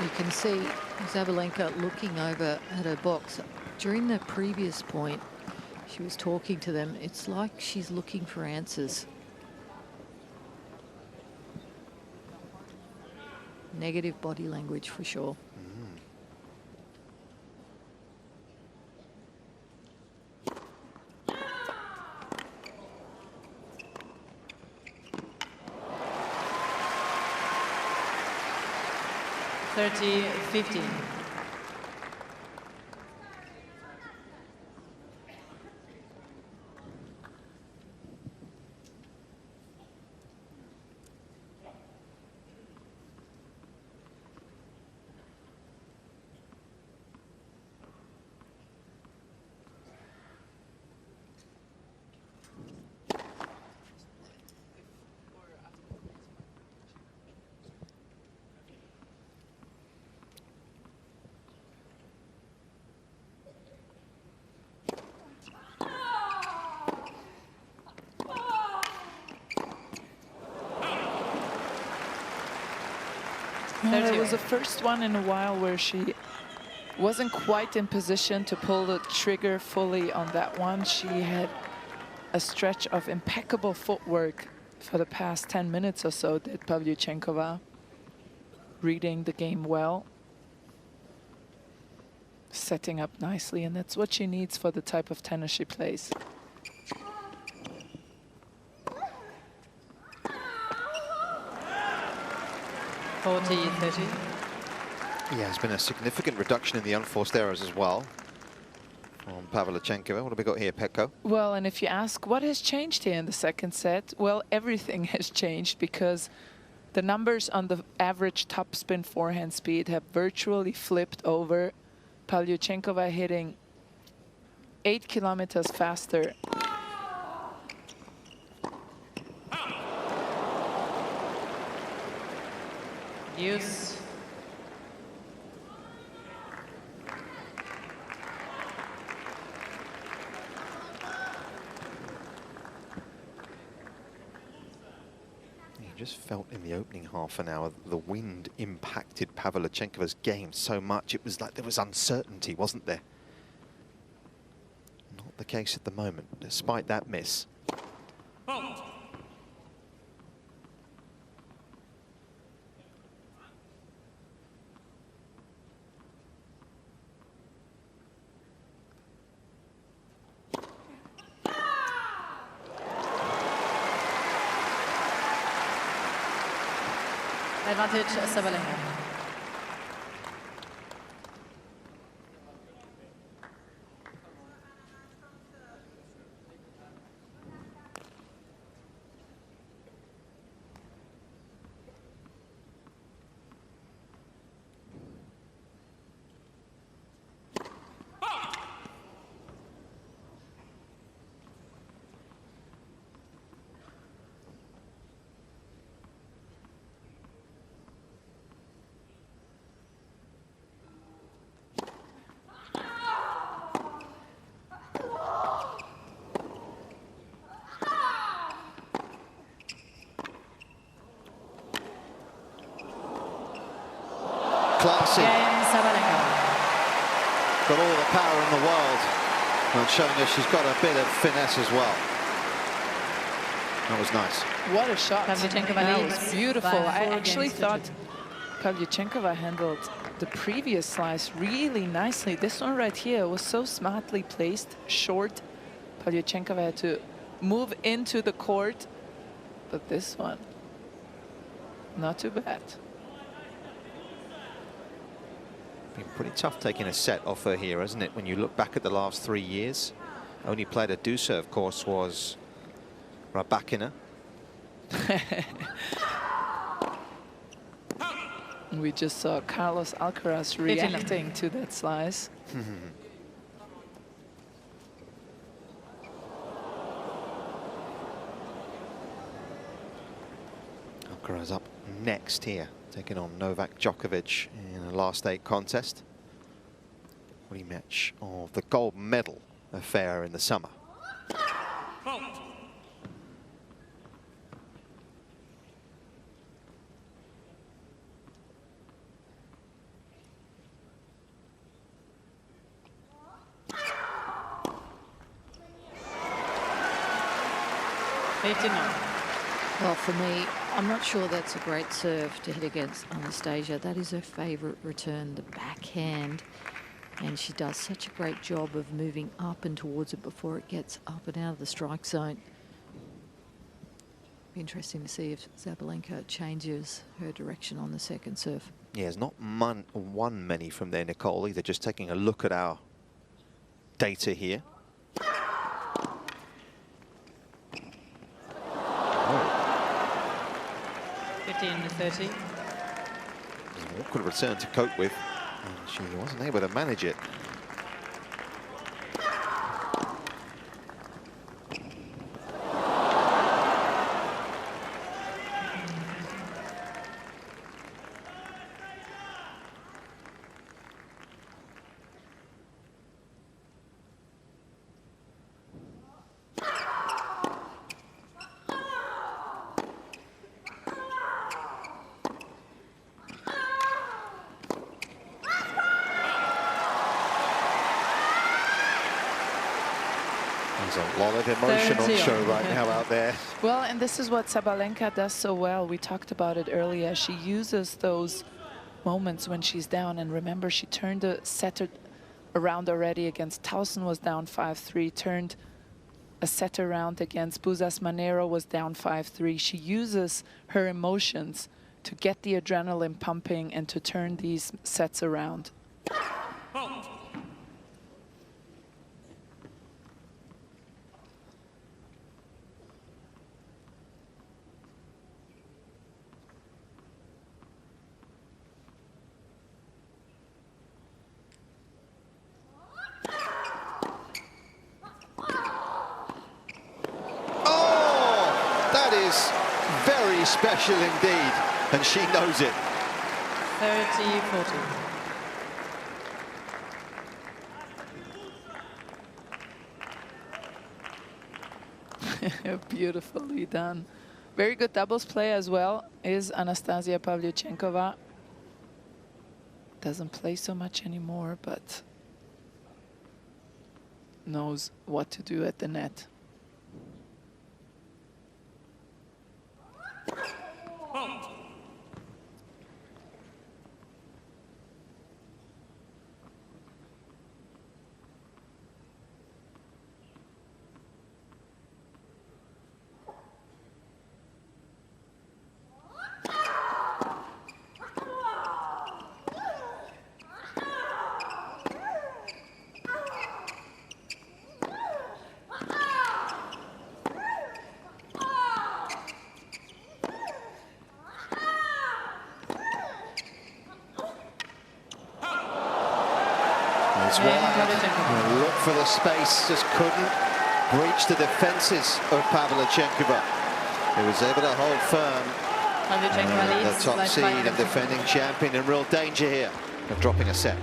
You can see Sabalenka looking over at her box. During the previous point, she was talking to them. It's like she's looking for answers. Negative body language for sure. $30-15. It was the first one in a while where she wasn't quite in position to pull the trigger fully on that one. She had a stretch of impeccable footwork for the past 10 minutes or so, did Pavlyuchenkova, reading the game well, setting up nicely, and that's what she needs for the type of tennis she plays. $40-30. Yeah, there's been a significant reduction in the unforced errors as well from Pavlyuchenkova. What have we got here, Petko? Well, and if you ask what has changed here in the second set, well, everything has changed, because the numbers on the average topspin forehand speed have virtually flipped over. Pavlyuchenkova hitting 8 kilometers faster. Use. You just felt in the opening half an hour the wind impacted Pavlyuchenkova's game so much. It was like there was uncertainty, wasn't there? Not the case at the moment, despite that miss. Advantage Sabalenka. Classy. Cain Sabalenka. Got all the power in the world, and showing her she's got a bit of finesse as well. That was nice. What a shot. Pavlyuchenkova That leads was beautiful. by I 4 actually games to thought Pavlyuchenkova handled the previous slice really nicely. This one right here was so smartly placed, short. Pavlyuchenkova had to move into the court, but this one, not too bad. Been pretty tough taking a set off her here, hasn't it? When you look back at the last 3 years, only player to do so, of course, was Rybakina. We just saw Carlos Alcaraz reacting to that slice. Alcaraz up next here, taking on Novak Djokovic in a last 8 contest. Rematch of the gold medal affair in the summer. Well, for me, I'm not sure that's a great serve to hit against Anastasia. That is her favourite return, the backhand. And she does such a great job of moving up and towards it before it gets up and out of the strike zone. Be interesting to see if Sabalenka changes her direction on the second serve. Yeah, there's not won many from there, Nicole, either. Just taking a look at our data here. 15-30. An awkward return to cope with, and she wasn't able to manage it. There's a lot of emotion on show right now out there. Well, and this is what Sabalenka does so well. We talked about it earlier. She uses those moments when she's down. And remember, she turned the setter around already against Towson, was down 5-3, turned a set around against Buzas Manero, was down 5-3. She uses her emotions to get the adrenaline pumping and to turn these sets around. Very special indeed, and she knows it. 30-40. Beautifully done. Very good doubles play as well is Anastasia Pavlyuchenkova. Doesn't play so much anymore, but knows what to do at the net. Look for the space, just couldn't breach the defences of Pavlyuchenkova, who was able to hold firm. The top seed and defending champion in real danger here of dropping a set.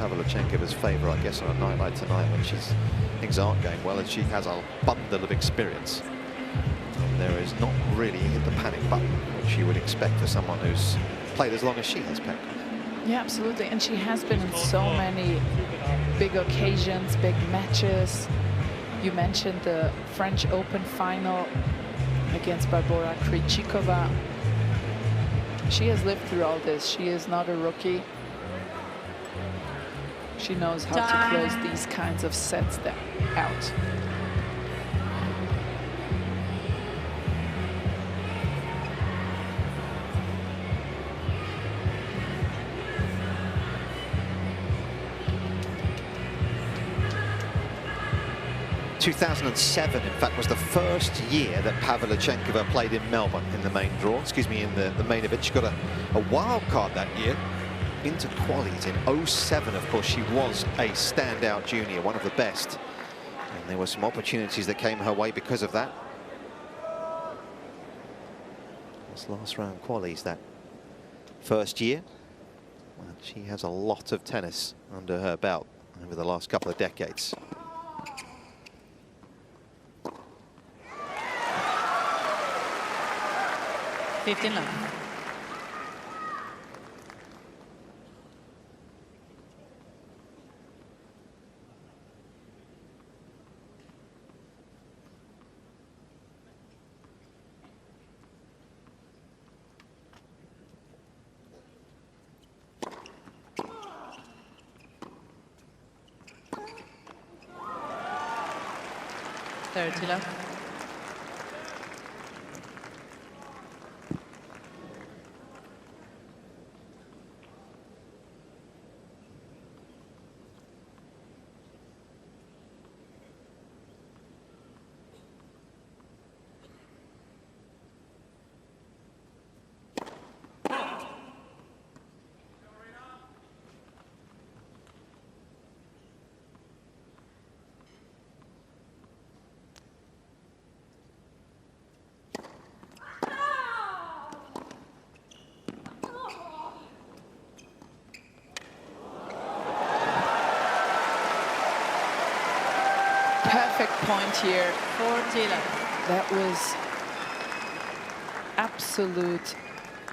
Pavlyuchenkova's favour, I guess, on a night like tonight when things aren't going well, and she has a bundle of experience. And there is not really hit the panic button, which you would expect for someone who's played as long as she has, Pekka. Yeah, absolutely. And she has been in so many big occasions, big matches. You mentioned the French Open final against Barbora Krejcikova. She has lived through all this. She is not a rookie. She knows how to close these kinds of sets out. In 2007, in fact, was the first year that Pavlyuchenkova played in Melbourne in the main draw, in the main event. She got a wild card that year into qualies in 07. Of course, she was a standout junior, one of the best. And there were some opportunities that came her way because of that. This last round qualies that first year. And she has a lot of tennis under her belt over the last couple of decades. Fifteen love. Thirty love. Perfect point here. 40 love. That was absolute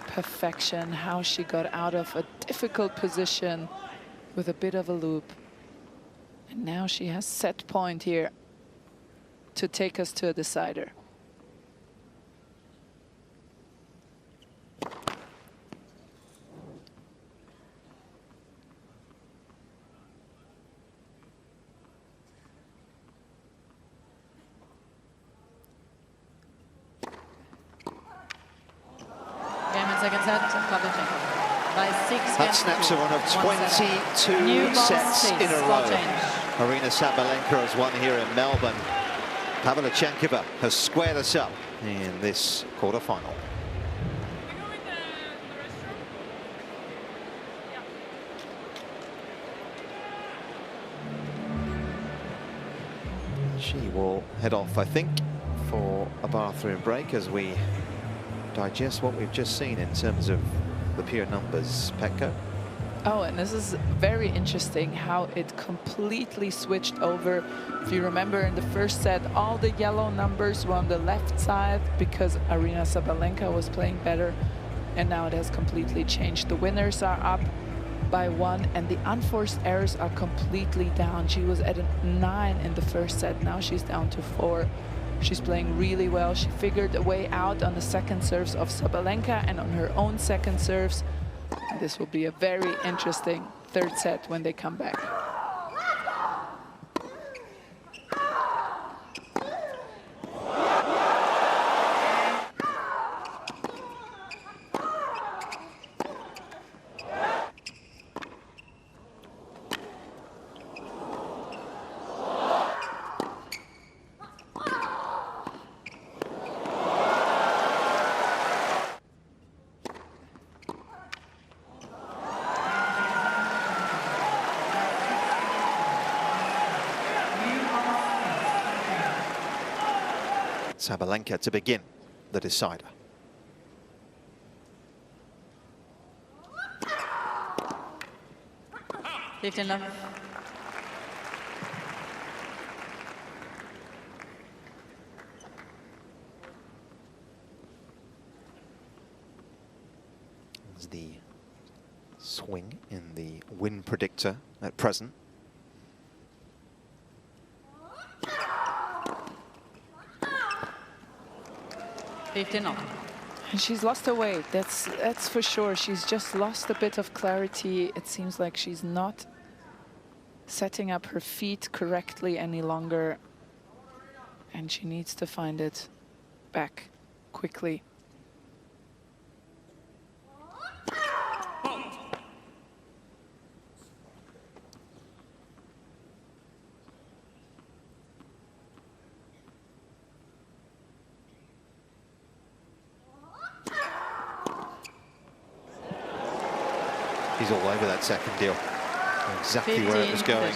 perfection, how she got out of a difficult position with a bit of a loop. And now she has set point here to take us to a decider. Second set, Pavlyuchenkova by 6 That snaps her one of 22 sets in a row. Aryna Sabalenka has won here in Melbourne. Pavlyuchenkova has squared us up in this quarterfinal. She will head off, I think, for a bathroom break as we digest what we've just seen in terms of the pure numbers, Pekka. Oh, and this is very interesting how it completely switched over. If you remember in the first set, all the yellow numbers were on the left side because Aryna Sabalenka was playing better. And now it has completely changed. The winners are up by 1 and the unforced errors are completely down. She was at a 9 in the first set. Now she's down to 4. She's playing really well. She figured a way out on the second serves of Sabalenka and on her own second serves. And this will be a very interesting third set when they come back. Sabalenka to begin the decider. Fifteen love. As the swing in the win predictor at present. And she's lost her weight, that's for sure. She's just lost a bit of clarity. It seems like she's not setting up her feet correctly any longer. And she needs to find it back quickly. He's all over that second deal. Exactly where it was going.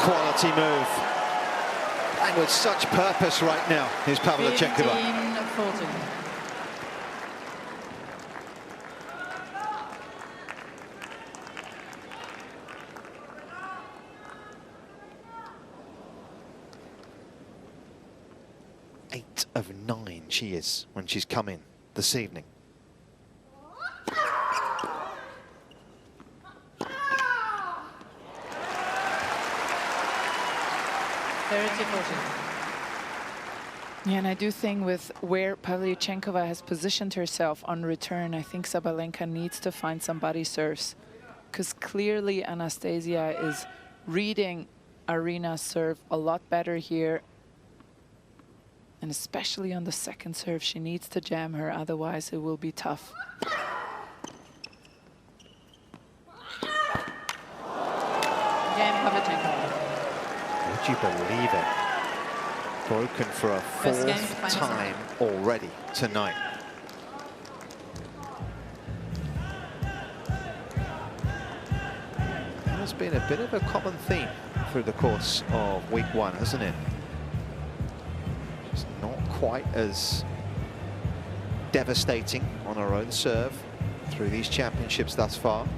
Quality move. And with such purpose right now is Pavlyuchenkova. 15-14. Eight of 9 she is when she's come in this evening. Yeah, and I do think with where Pavlyuchenkova has positioned herself on return, I think Sabalenka needs to find some body serves, because clearly Anastasia is reading Aryna's serve a lot better here. And especially on the second serve, she needs to jam her, otherwise it will be tough. Would you believe it? Broken for a fourth time already tonight. There's been a bit of a common theme through the course of week 1, hasn't it? Just not quite as devastating on her own serve through these championships thus far.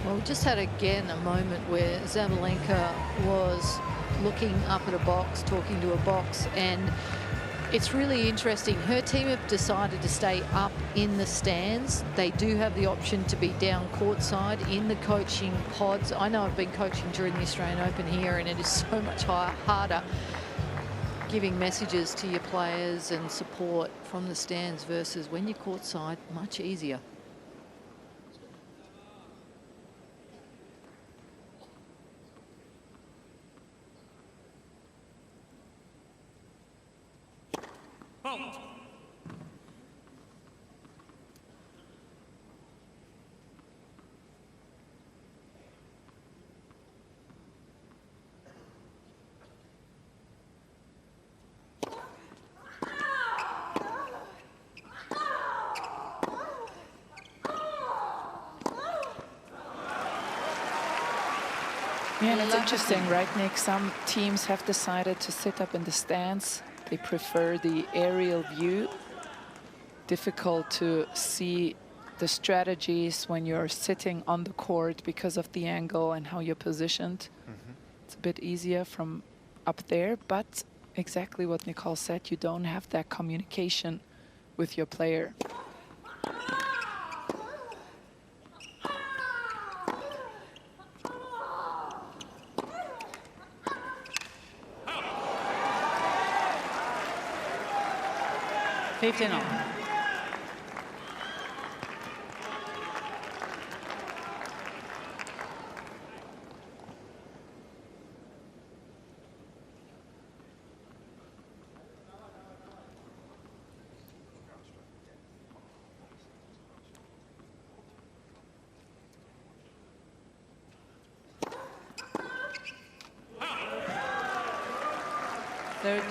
Well, we just had again a moment where Sabalenka was looking up at a box, talking to a box, and it's really interesting. Her team have decided to stay up in the stands. They do have the option to be down courtside in the coaching pods. I know I've been coaching during the Australian Open here, and it is so much harder giving messages to your players and support from the stands versus when you're courtside, much easier. Yeah, and it's interesting, right, Nick? Some teams have decided to sit up in the stands. They prefer the aerial view. Difficult to see the strategies when you're sitting on the court because of the angle and how you're positioned. It's a bit easier from up there, but exactly what Nicole said, you don't have that communication with your player.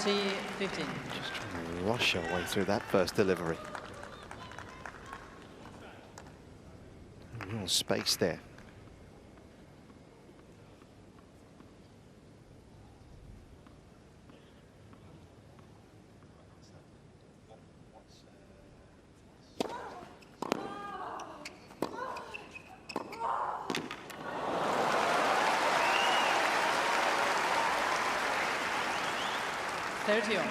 Just trying to rush her way through that first delivery. Real space there 30-all.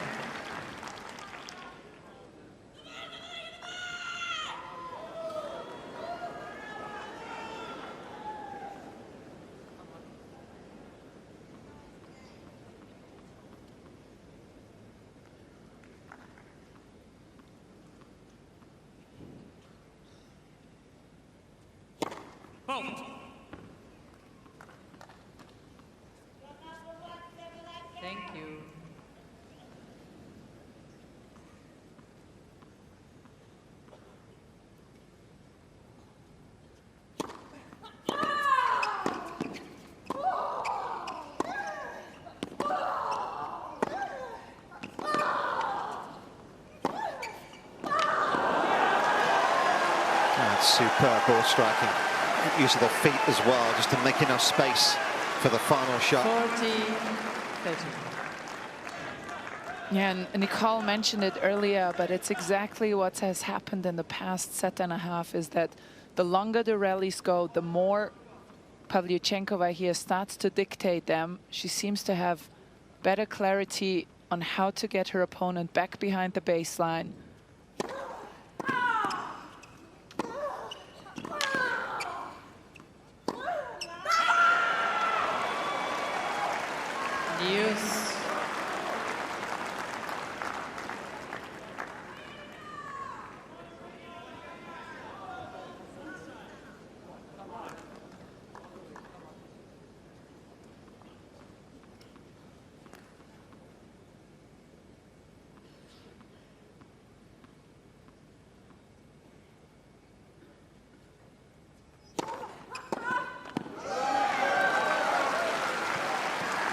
Thank you. That's superb ball striking. Good use of the feet as well, just to make enough space for the final shot. 40-30. Yeah, and Nicole mentioned it earlier, but it's exactly what has happened in the past set and a half, is that the longer the rallies go, the more Pavlyuchenkova here starts to dictate them. She seems to have better clarity on how to get her opponent back behind the baseline. Use.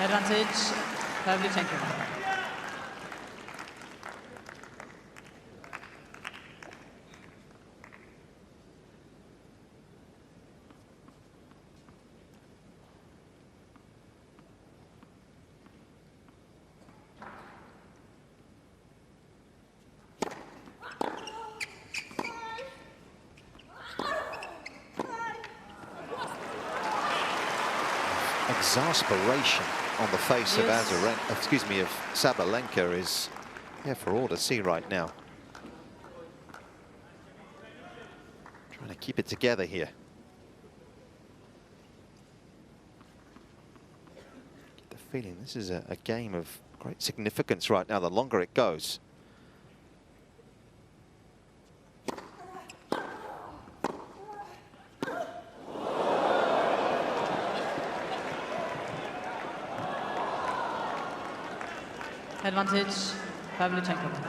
Advantage, Pavlyuchenkova. Exasperation on the face of Yes. Sabalenka is for all to see right now. Trying to keep it together here. Get the feeling this is a game of great significance right now, the longer it goes. Advantage, Pavlyuchenkova.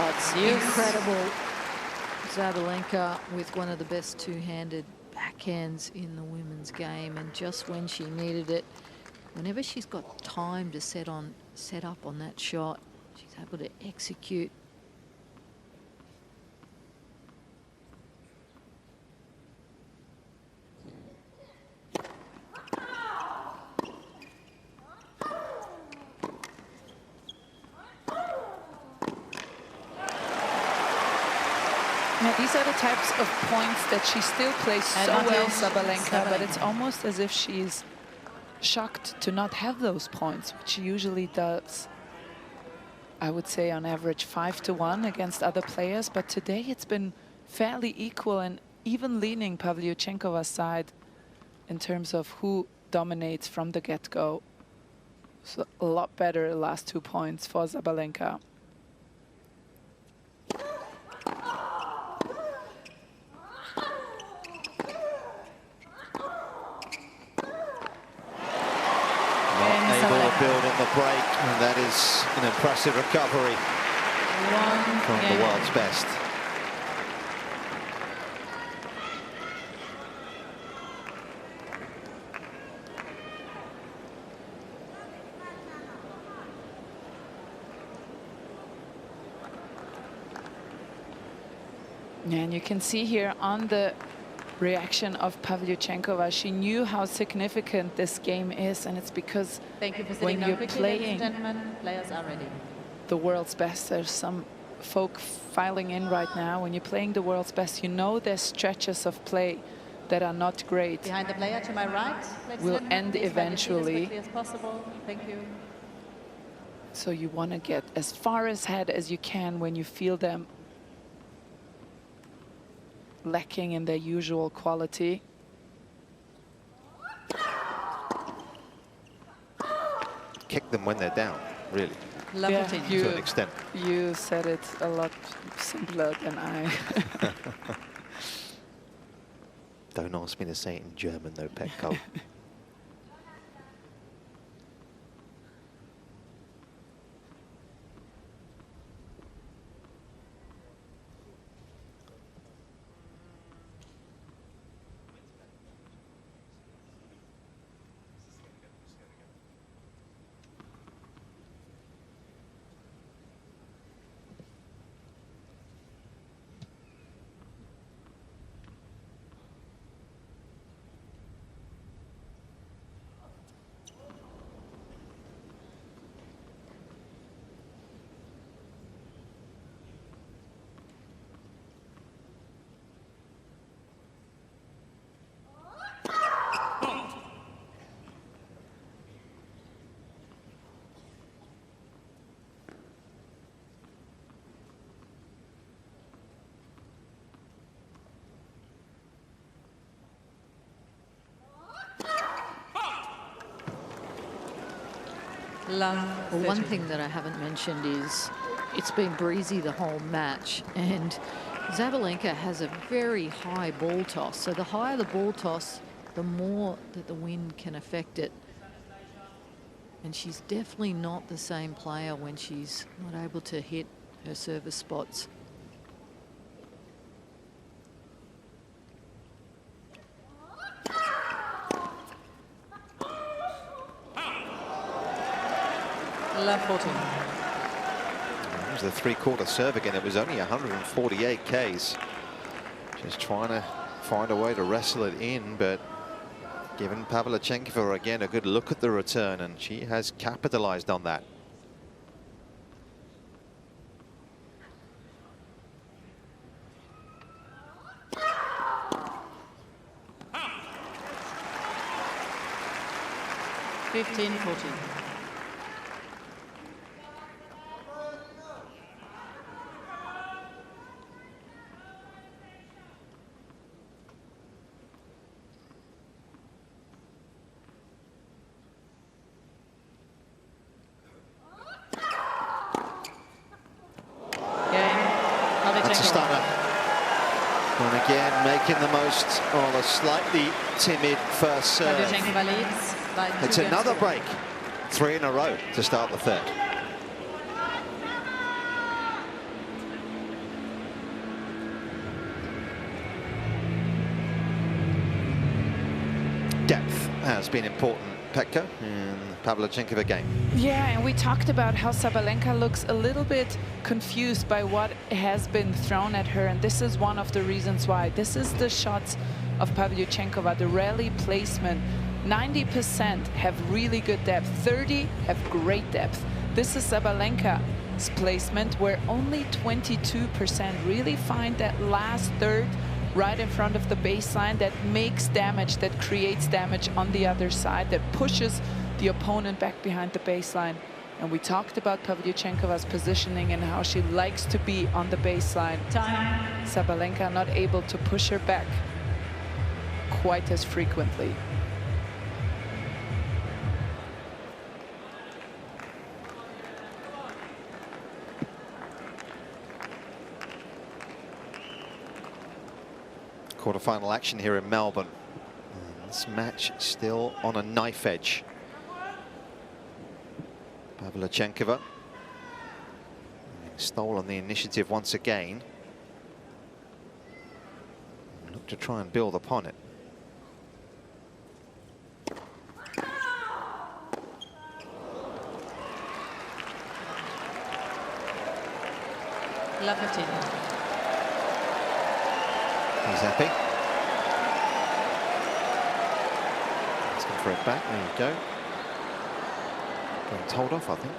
Oh, it's incredible. Sabalenka with one of the best two-handed backhands in the women's game, and just when she needed it, whenever she's got time to set up on that shot, she's able to execute. Yeah, these are the types of points that she still plays so well, Sabalenka, but it's almost as if she's shocked to not have those points, which she usually does. I would say on average 5-1 against other players, but today it's been fairly equal and even leaning Pavlyuchenkova's side in terms of who dominates from the get-go. So a lot better last 2 points for Sabalenka. Able to build on the break, and that is an impressive recovery from the world's best. And you can see here on the reaction of Pavlyuchenkova, she knew how significant this game is, and it's because Thank you for when sitting down you're quickly, ladies and playing gentlemen. Players are ready. the world's best, there's some folk filing in right now. When you're playing the world's best, you know there's stretches of play that are not great. Behind the player to my right, ladies Will and gentlemen, end please find your seat eventually. as quickly as possible. Thank you. So you want to get as far ahead as you can when you feel them lacking in their usual quality. Kick them when they're down, really, Yeah, to an extent. you said it a lot simpler than I. Don't ask me to say it in German, though, Petko. Well, one thing that I haven't mentioned is it's been breezy the whole match, and Sabalenka has a very high ball toss. So the higher the ball toss, the more that the wind can affect it. And she's definitely not the same player when she's not able to hit her service spots. Love 14. It was the three-quarter serve again. It was only 148 Ks. Just trying to find a way to wrestle it in, but giving Pavlyuchenkova again a good look at the return, and she has capitalized on that. Fifteen, 14. That's a stunner. And again, making the most of a slightly timid first serve. Pavlyuchenkova leads by 2 It's another break. 3 in a row to start the third. Depth has been important, Petko, in the Pavlyuchenkova game. Yeah, and we talked about how Sabalenka looks a little bit confused by what has been thrown at her, and this is one of the reasons why. This is the shots of Pavlyuchenkova, the rally placement. 90% have really good depth, 30 have great depth. This is Sabalenka's placement, where only 22% really find that last third right in front of the baseline that makes damage, that creates damage on the other side, that pushes the opponent back behind the baseline. And we talked about Pavlyuchenkova's positioning and how she likes to be on the baseline. Time. Sabalenka not able to push her back quite as frequently. Quarterfinal action here in Melbourne. And this match still on a knife edge. Pavlyuchenkova stolen the initiative once again. Look to try and build upon it. Love 15. He's happy. Asking for it back. There you go. Getting told off, I think.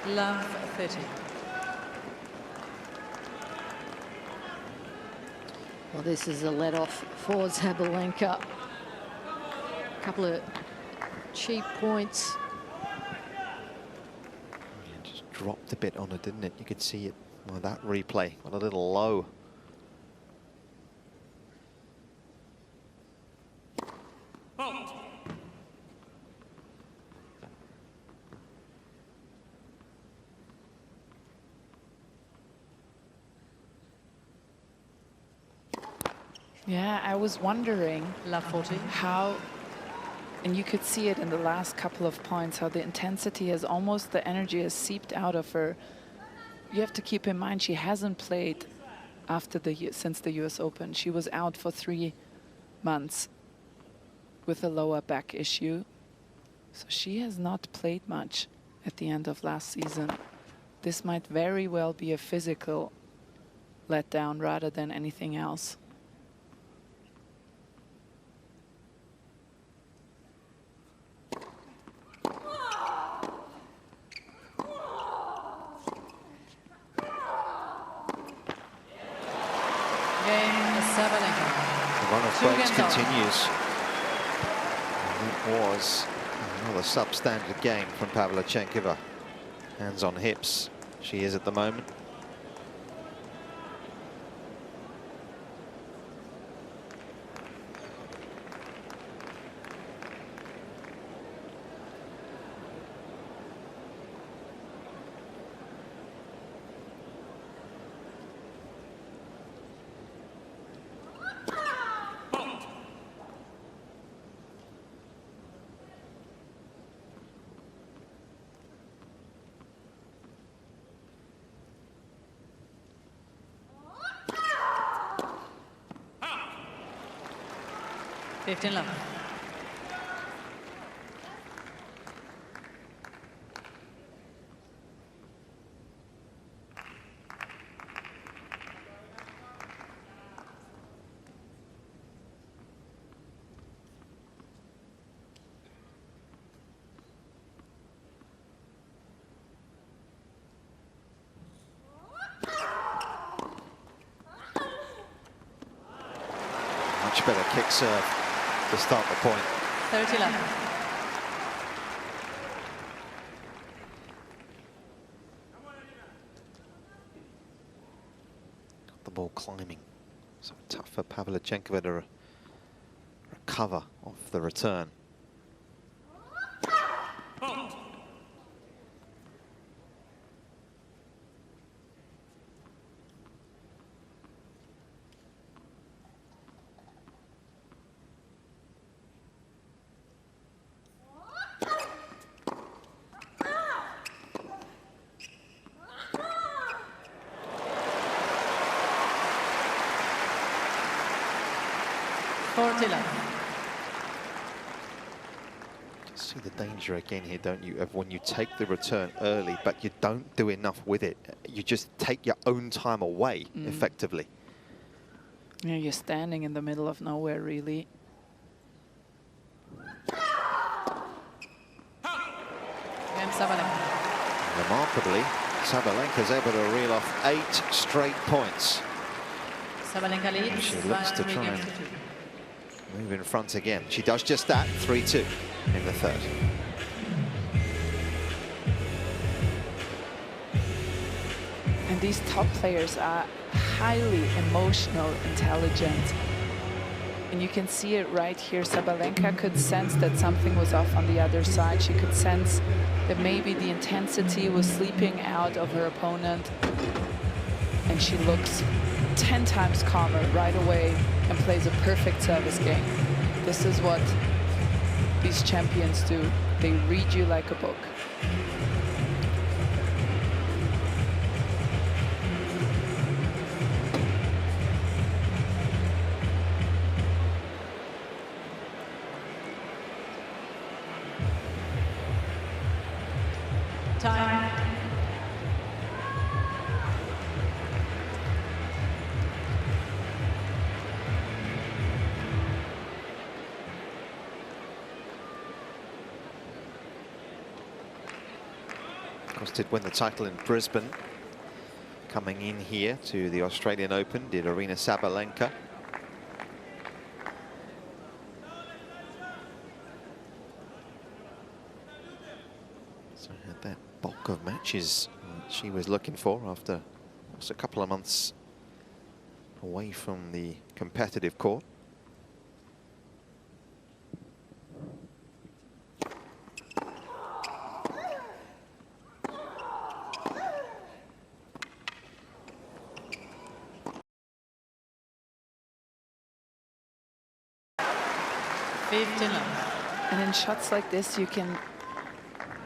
Love 30. Well, this is a let-off for Sabalenka. A couple of cheap points. Yeah, just dropped a bit on it, didn't it? You could see it. Well, that replay got a little low. Yeah, I was wondering Love 40. how, and you could see it in the last couple of points, how the intensity has almost, the energy has seeped out of her. You have to keep in mind she hasn't played after since the US Open. She was out for 3 months with a lower back issue. So she has not played much at the end of last season. This might very well be a physical letdown rather than anything else. The run of breaks continues. And it was another substandard game from Pavlyuchenkova. Hands on hips, she is at the moment. Love. Much better kick serve to start the point. 30 love. Got the ball climbing. So tough for Pavlyuchenkova to recover off the return. See the danger again here, don't you, of when you take the return early, but you don't do enough with it. You just take your own time away, effectively. Yeah, you're standing in the middle of nowhere, really. Remarkably, Sabalenka's able to reel off 8 straight points. Sabalenka leads. She looks to try and move in front again. She does just that, 3-2 in the third. And these top players are highly emotional, intelligent. And you can see it right here. Sabalenka could sense that something was off on the other side. She could sense that maybe the intensity was sleeping out of her opponent. and she looks 10 times calmer right away and plays a perfect service game. This is what these champions do. They read you like a book. Time. Of course, did win the title in Brisbane. Coming in here to the Australian Open, did Aryna Sabalenka. So had that bulk of matches she was looking for after just a couple of months away from the competitive court. And in shots like this, you can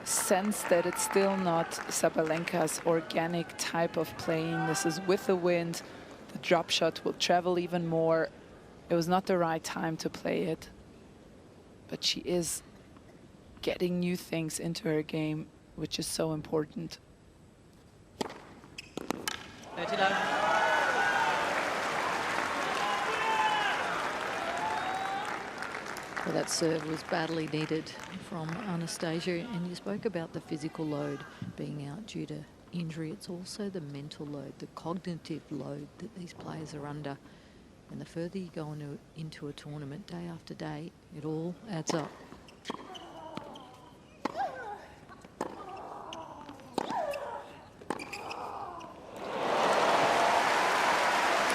sense that it's still not Sabalenka's organic type of playing. This is with the wind. The drop shot will travel even more. It was not the right time to play it. But she is getting new things into her game, which is so important. 30 love. Well, that serve was badly needed from Anastasia, and you spoke about the physical load being out due to injury. It's also the mental load, the cognitive load that these players are under. And the further you go into a tournament day after day, it all adds up.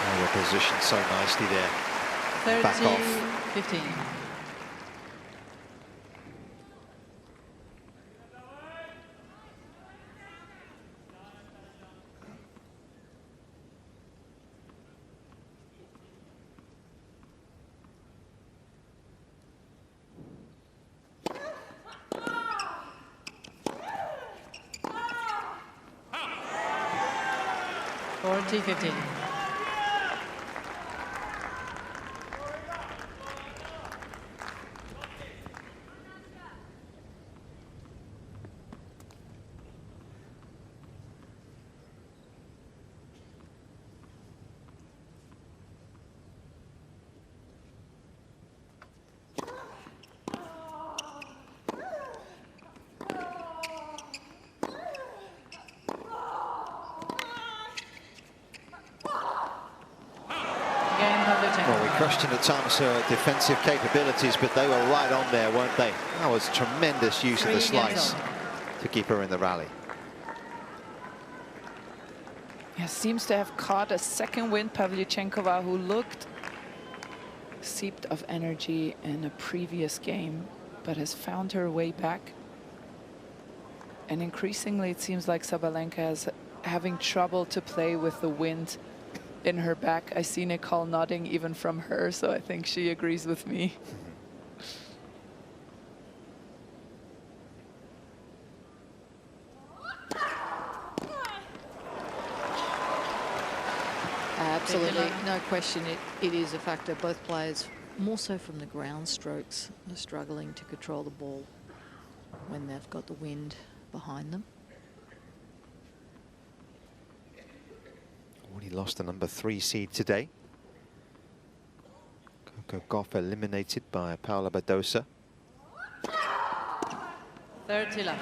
Oh, you're positioned so nicely there. 30, Back off. 15. T15. Well, we questioned at times her defensive capabilities, but they were right on there, weren't they? That was tremendous use of the slice to keep her in the rally. Yeah, seems to have caught a second wind, Pavlyuchenkova, who looked seeped of energy in a previous game, but has found her way back. And increasingly, it seems like Sabalenka is having trouble to play with the wind in her back. I see Nicole nodding even from her, so I think she agrees with me. Absolutely, no question. It is a factor. Both players, more so from the ground strokes, are struggling to control the ball when they've got the wind behind them. Already lost the number 3 seed today. Coco Gauff eliminated by Paula Badosa. 30 love.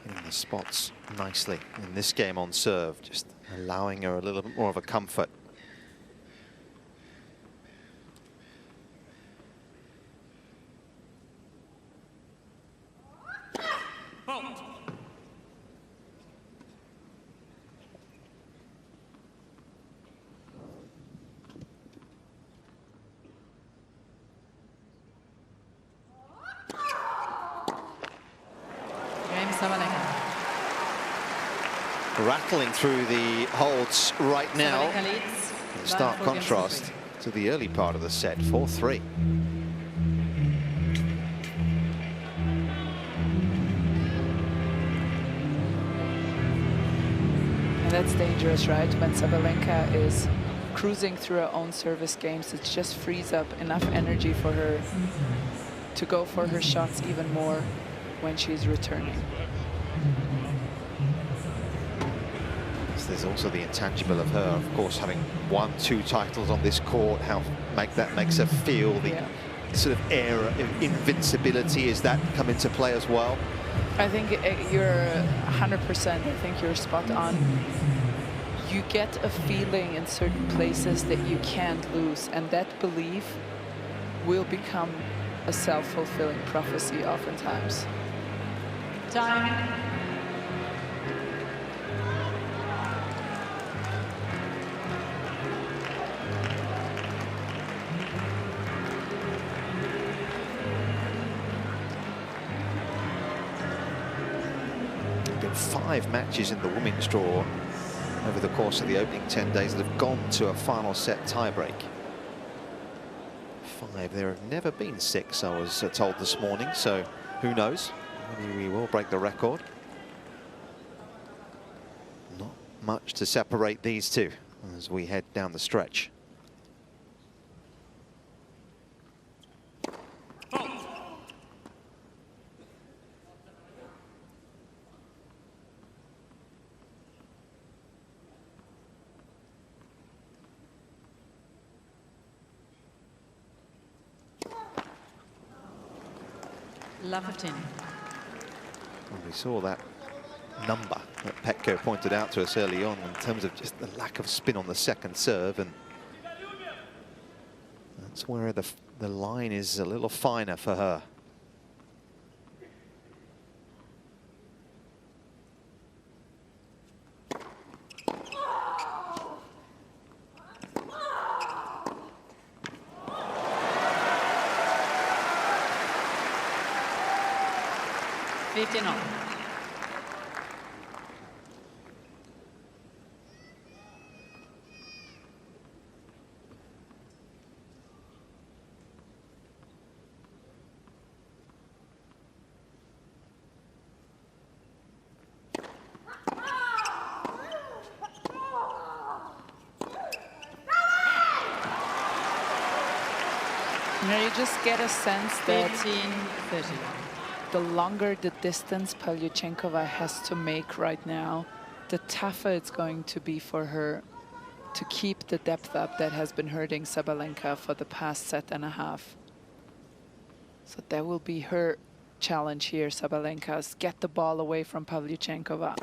Getting the spots nicely in this game on serve, just allowing her a little bit more of a comfort. Sabalenka. Rattling through the holds right now. Sabalenka leads. In stark contrast to the early part of the set, 4-3. And that's dangerous, right? When Sabalenka is cruising through her own service games, it just frees up enough energy for her to go for her shots even more when she's returning. There's also the intangible of her, of course, having won 2 titles on this court. How that makes her feel, the sort of air of invincibility. Is that come into play as well? I think you're 100%. I think you're spot on. You get a feeling in certain places that you can't lose, and that belief will become a self-fulfilling prophecy oftentimes. Time. Been 5 matches in the women's draw over the course of the opening 10 days that have gone to a final set tiebreak. 5. There have never been 6, I was told this morning, so who knows? Maybe we will break the record. Not much to separate these two as we head down the stretch. Laverton. Well, we saw that number that Petko pointed out to us early on in terms of just the lack of spin on the second serve, and that's where the line is a little finer for her. You know, you just get a sense that 15-30. the longer the distance Pavlyuchenkova has to make right now, the tougher it's going to be for her to keep the depth up that has been hurting Sabalenka for the past set and a half. So that will be her challenge here, Sabalenka's. Get the ball away from Pavlyuchenkova.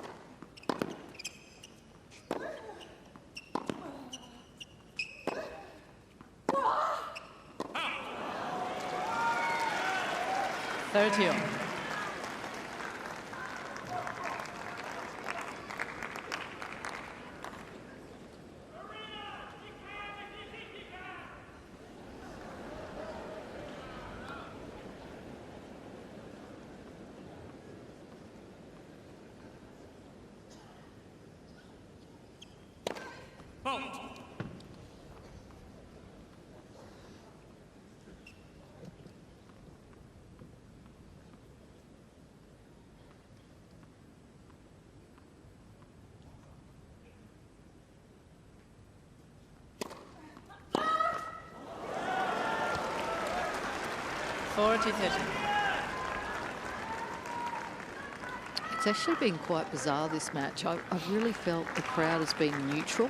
It's actually been quite bizarre, this match. I've really felt the crowd has been neutral,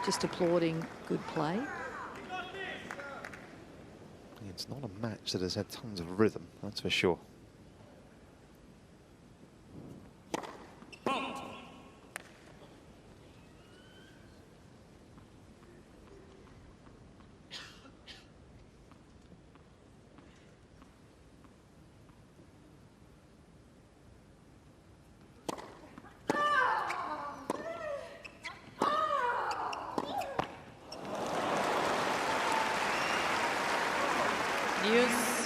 just applauding good play. It's not a match that has had tons of rhythm, that's for sure. Use.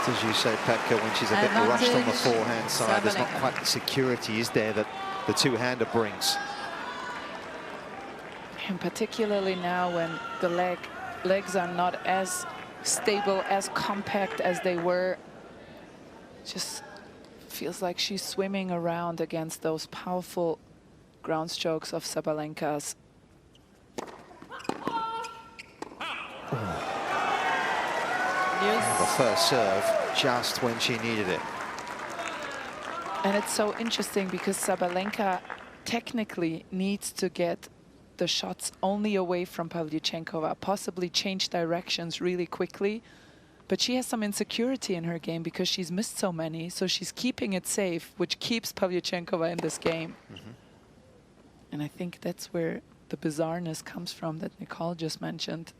As you say, Pekka, when she's a bit rushed on the forehand side, there's not quite the security, is there, that the two-hander brings. And particularly now when the legs are not as stable, as compact as they were. Just feels like she's swimming around against those powerful ground strokes of Sabalenka's. The first serve just when she needed it. And it's so interesting because Sabalenka technically needs to get the shots only away from Pavlyuchenkova, possibly change directions really quickly. But she has some insecurity in her game because she's missed so many, so she's keeping it safe, which keeps Pavlyuchenkova in this game. And I think that's where the bizarreness comes from that Nicole just mentioned.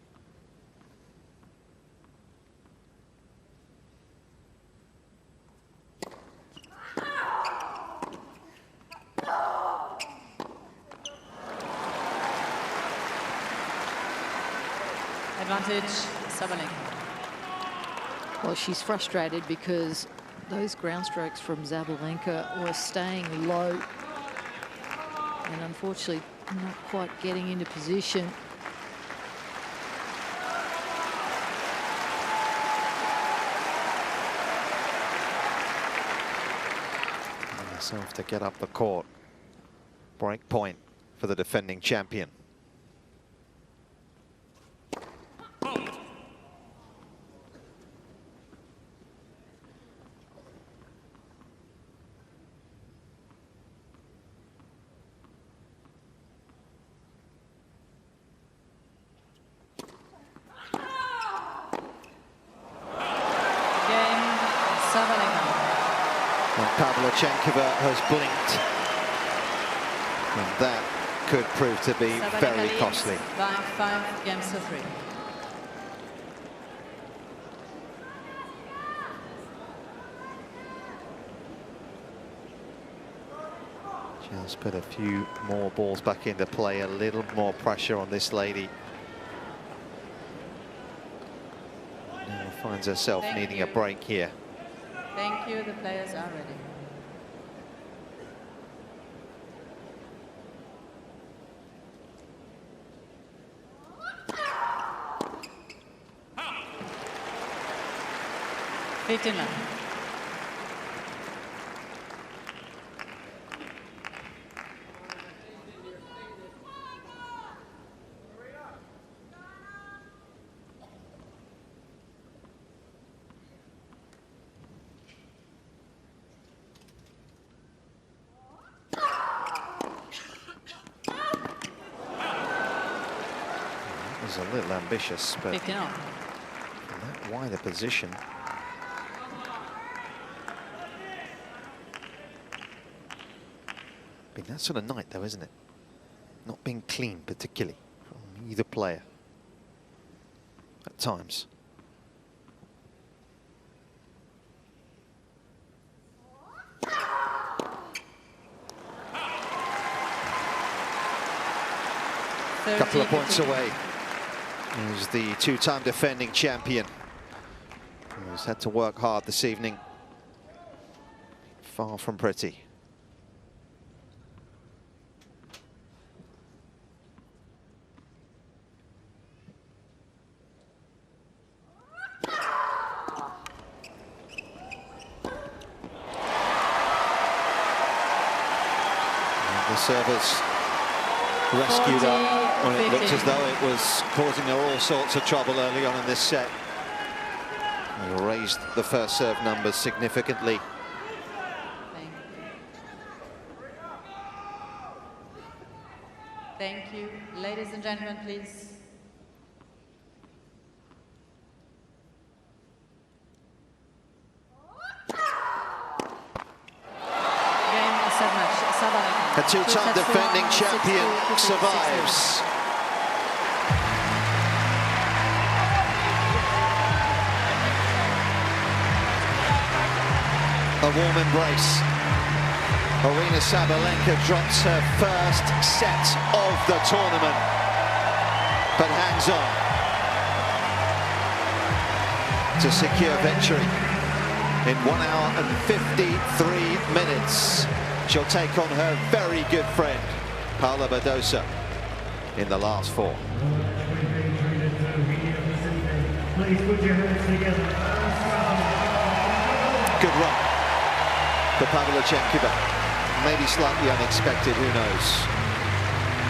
Advantage, Sabalenka. Well, she's frustrated because those ground strokes from Sabalenka were staying low and unfortunately not quite getting into position. Herself to get up the court. Break point for the defending champion. Pavlyuchenkova has blinked, and that could prove to be very costly. By 5 games to 3. Just put a few more balls back into play, a little more pressure on this lady. Now finds herself needing a break here. Thank you, the players are ready. Was a little ambitious, but from that wider position. Been that sort of night, though, isn't it? Not being clean, particularly from either player at times. A couple of points away is the two-time defending champion, who's had to work hard this evening. Far from pretty. And the servers rescued up when it looked as though it was causing her all sorts of trouble early on in this set. They raised the first serve numbers significantly. Thank you. Ladies and gentlemen, please. two-time defending champion survives. A warm embrace. Aryna Sabalenka drops her first set of the tournament, but hangs on to secure victory in 1 hour and 53 minutes. She'll take on her very good friend, Paula Badosa, in the last 4. Please put your hands together. Good run for Pavlyuchenkova. Maybe slightly unexpected, who knows.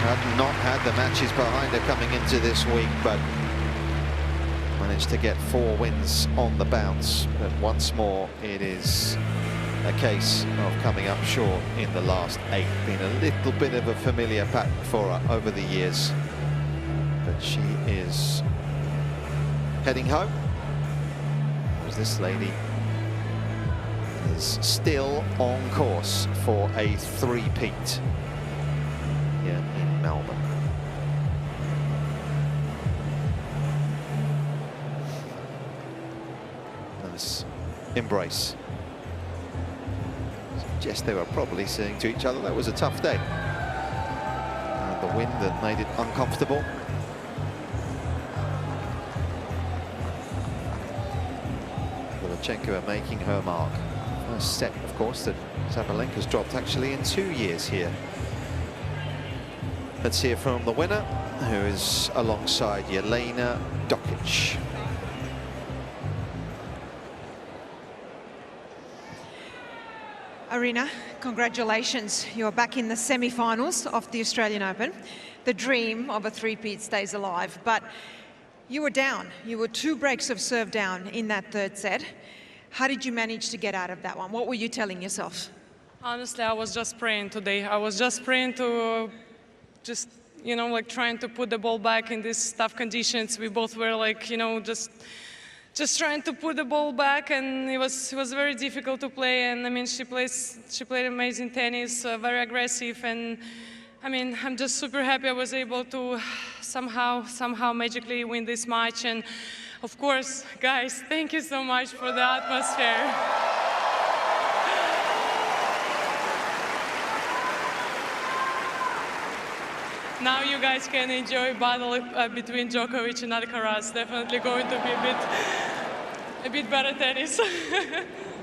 Had not had the matches behind her coming into this week, but managed to get 4 wins on the bounce. But once more, it is a case of coming up short in the last 8. Been a little bit of a familiar pattern for her over the years. But she is heading home. As this lady is still on course for a 3-peat here in Melbourne. Nice embrace. Suggest they were probably saying to each other that was a tough day. And the wind that made it uncomfortable. Pavlyuchenkova making her mark. First set, of course, that Sabalenka's dropped actually in 2 years here. Let's hear from the winner, who is alongside Jelena Dokic. Aryna, congratulations. You're back in the semi-finals of the Australian Open. The dream of a 3-peat stays alive, but you were down. You were 2 breaks of serve down in that 3rd set. How did you manage to get out of that one? What were you telling yourself? Honestly, I was just praying today. I was just praying to just, you know, like trying to put the ball back in these tough conditions. We both were like, you know, just trying to put the ball back, and it was very difficult to play. And I mean, she played amazing tennis, very aggressive, and I mean, I'm just super happy I was able to somehow magically win this match. And of course, guys, thank you so much for the atmosphere. Now you guys can enjoy battle between Djokovic and Alcaraz. Definitely going to be a bit better tennis.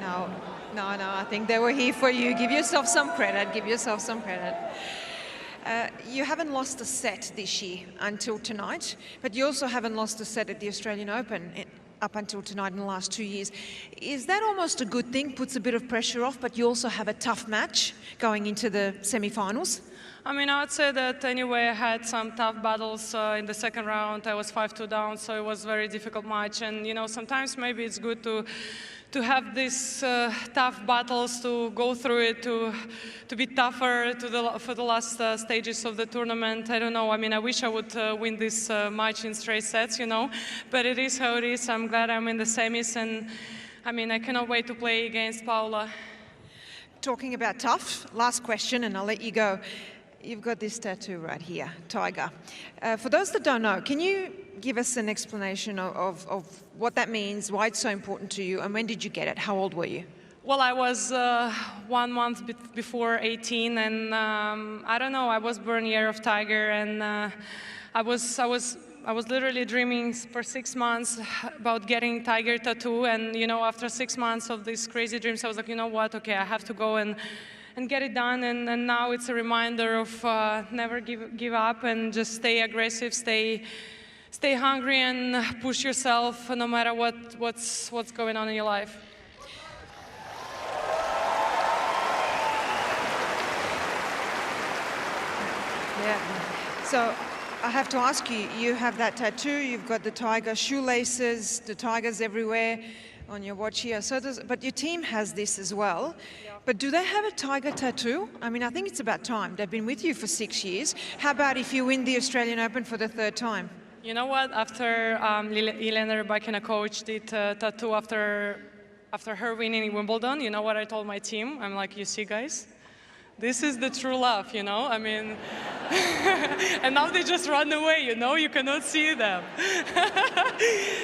No, I think they were here for you. Give yourself some credit, give yourself some credit. You haven't lost a set this year until tonight, but you also haven't lost a set at the Australian Open up until tonight in the last 2 years. Is that almost a good thing? Puts a bit of pressure off, but you also have a tough match going into the semi-finals? I mean, I would say that anyway, I had some tough battles in the 2nd round. I was 5-2 down, so it was a very difficult match. And, you know, sometimes maybe it's good to have these tough battles, to go through it, to be tougher for the last stages of the tournament. I don't know. I mean, I wish I would win this match in straight sets, you know. But it is how it is. I'm glad I'm in the semis, and I mean, I cannot wait to play against Paula. Talking about tough, last question, and I'll let you go. You've got this tattoo right here, Tiger. For those that don't know, can you give us an explanation of what that means, why it's so important to you, and when did you get it? How old were you? Well, I was 1 month before 18, and I don't know, I was born year of Tiger, and I was literally dreaming for 6 months about getting Tiger tattoo, and you know, after 6 months of these crazy dreams, I was like, you know what, okay, I have to go and get it done, and now it's a reminder of never give up, and just stay aggressive, stay hungry, and push yourself no matter what's going on in your life. Yeah. So I have to ask you, you have that tattoo, you've got the Tiger shoelaces, the tigers everywhere on your watch here. So but your team has this as well. Yeah. But do they have a Tiger tattoo? I mean, I think it's about time. They've been with you for 6 years. How about if you win the Australian Open for the 3rd time? You know what? After Jelena Rybakina coach did tattoo after her winning in Wimbledon, you know what I told my team? I'm like, you see, guys, this is the true love, you know? I mean, and now they just run away, you know? You cannot see them.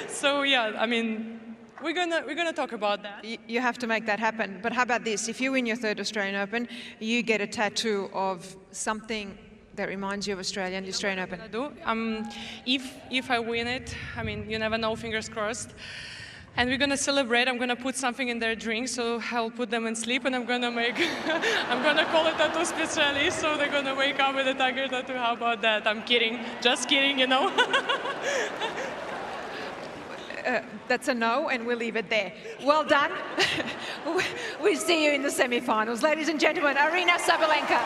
So yeah, I mean, we're gonna talk about that. You have to make that happen. But how about this? If you win your 3rd Australian Open, you get a tattoo of something that reminds you of Australia and the Australian Open. I do. If I win it, I mean, you never know, fingers crossed. And we're gonna celebrate. I'm gonna put something in their drink, so I'll put them in sleep, and I'm gonna make, I'm gonna call it tattoo specialist, so they're gonna wake up with a tiger tattoo. How about that? I'm kidding, just kidding, you know. That's a no, and we'll leave it there. Well done. We see you in the semi-finals. Ladies and gentlemen, Aryna Sabalenka.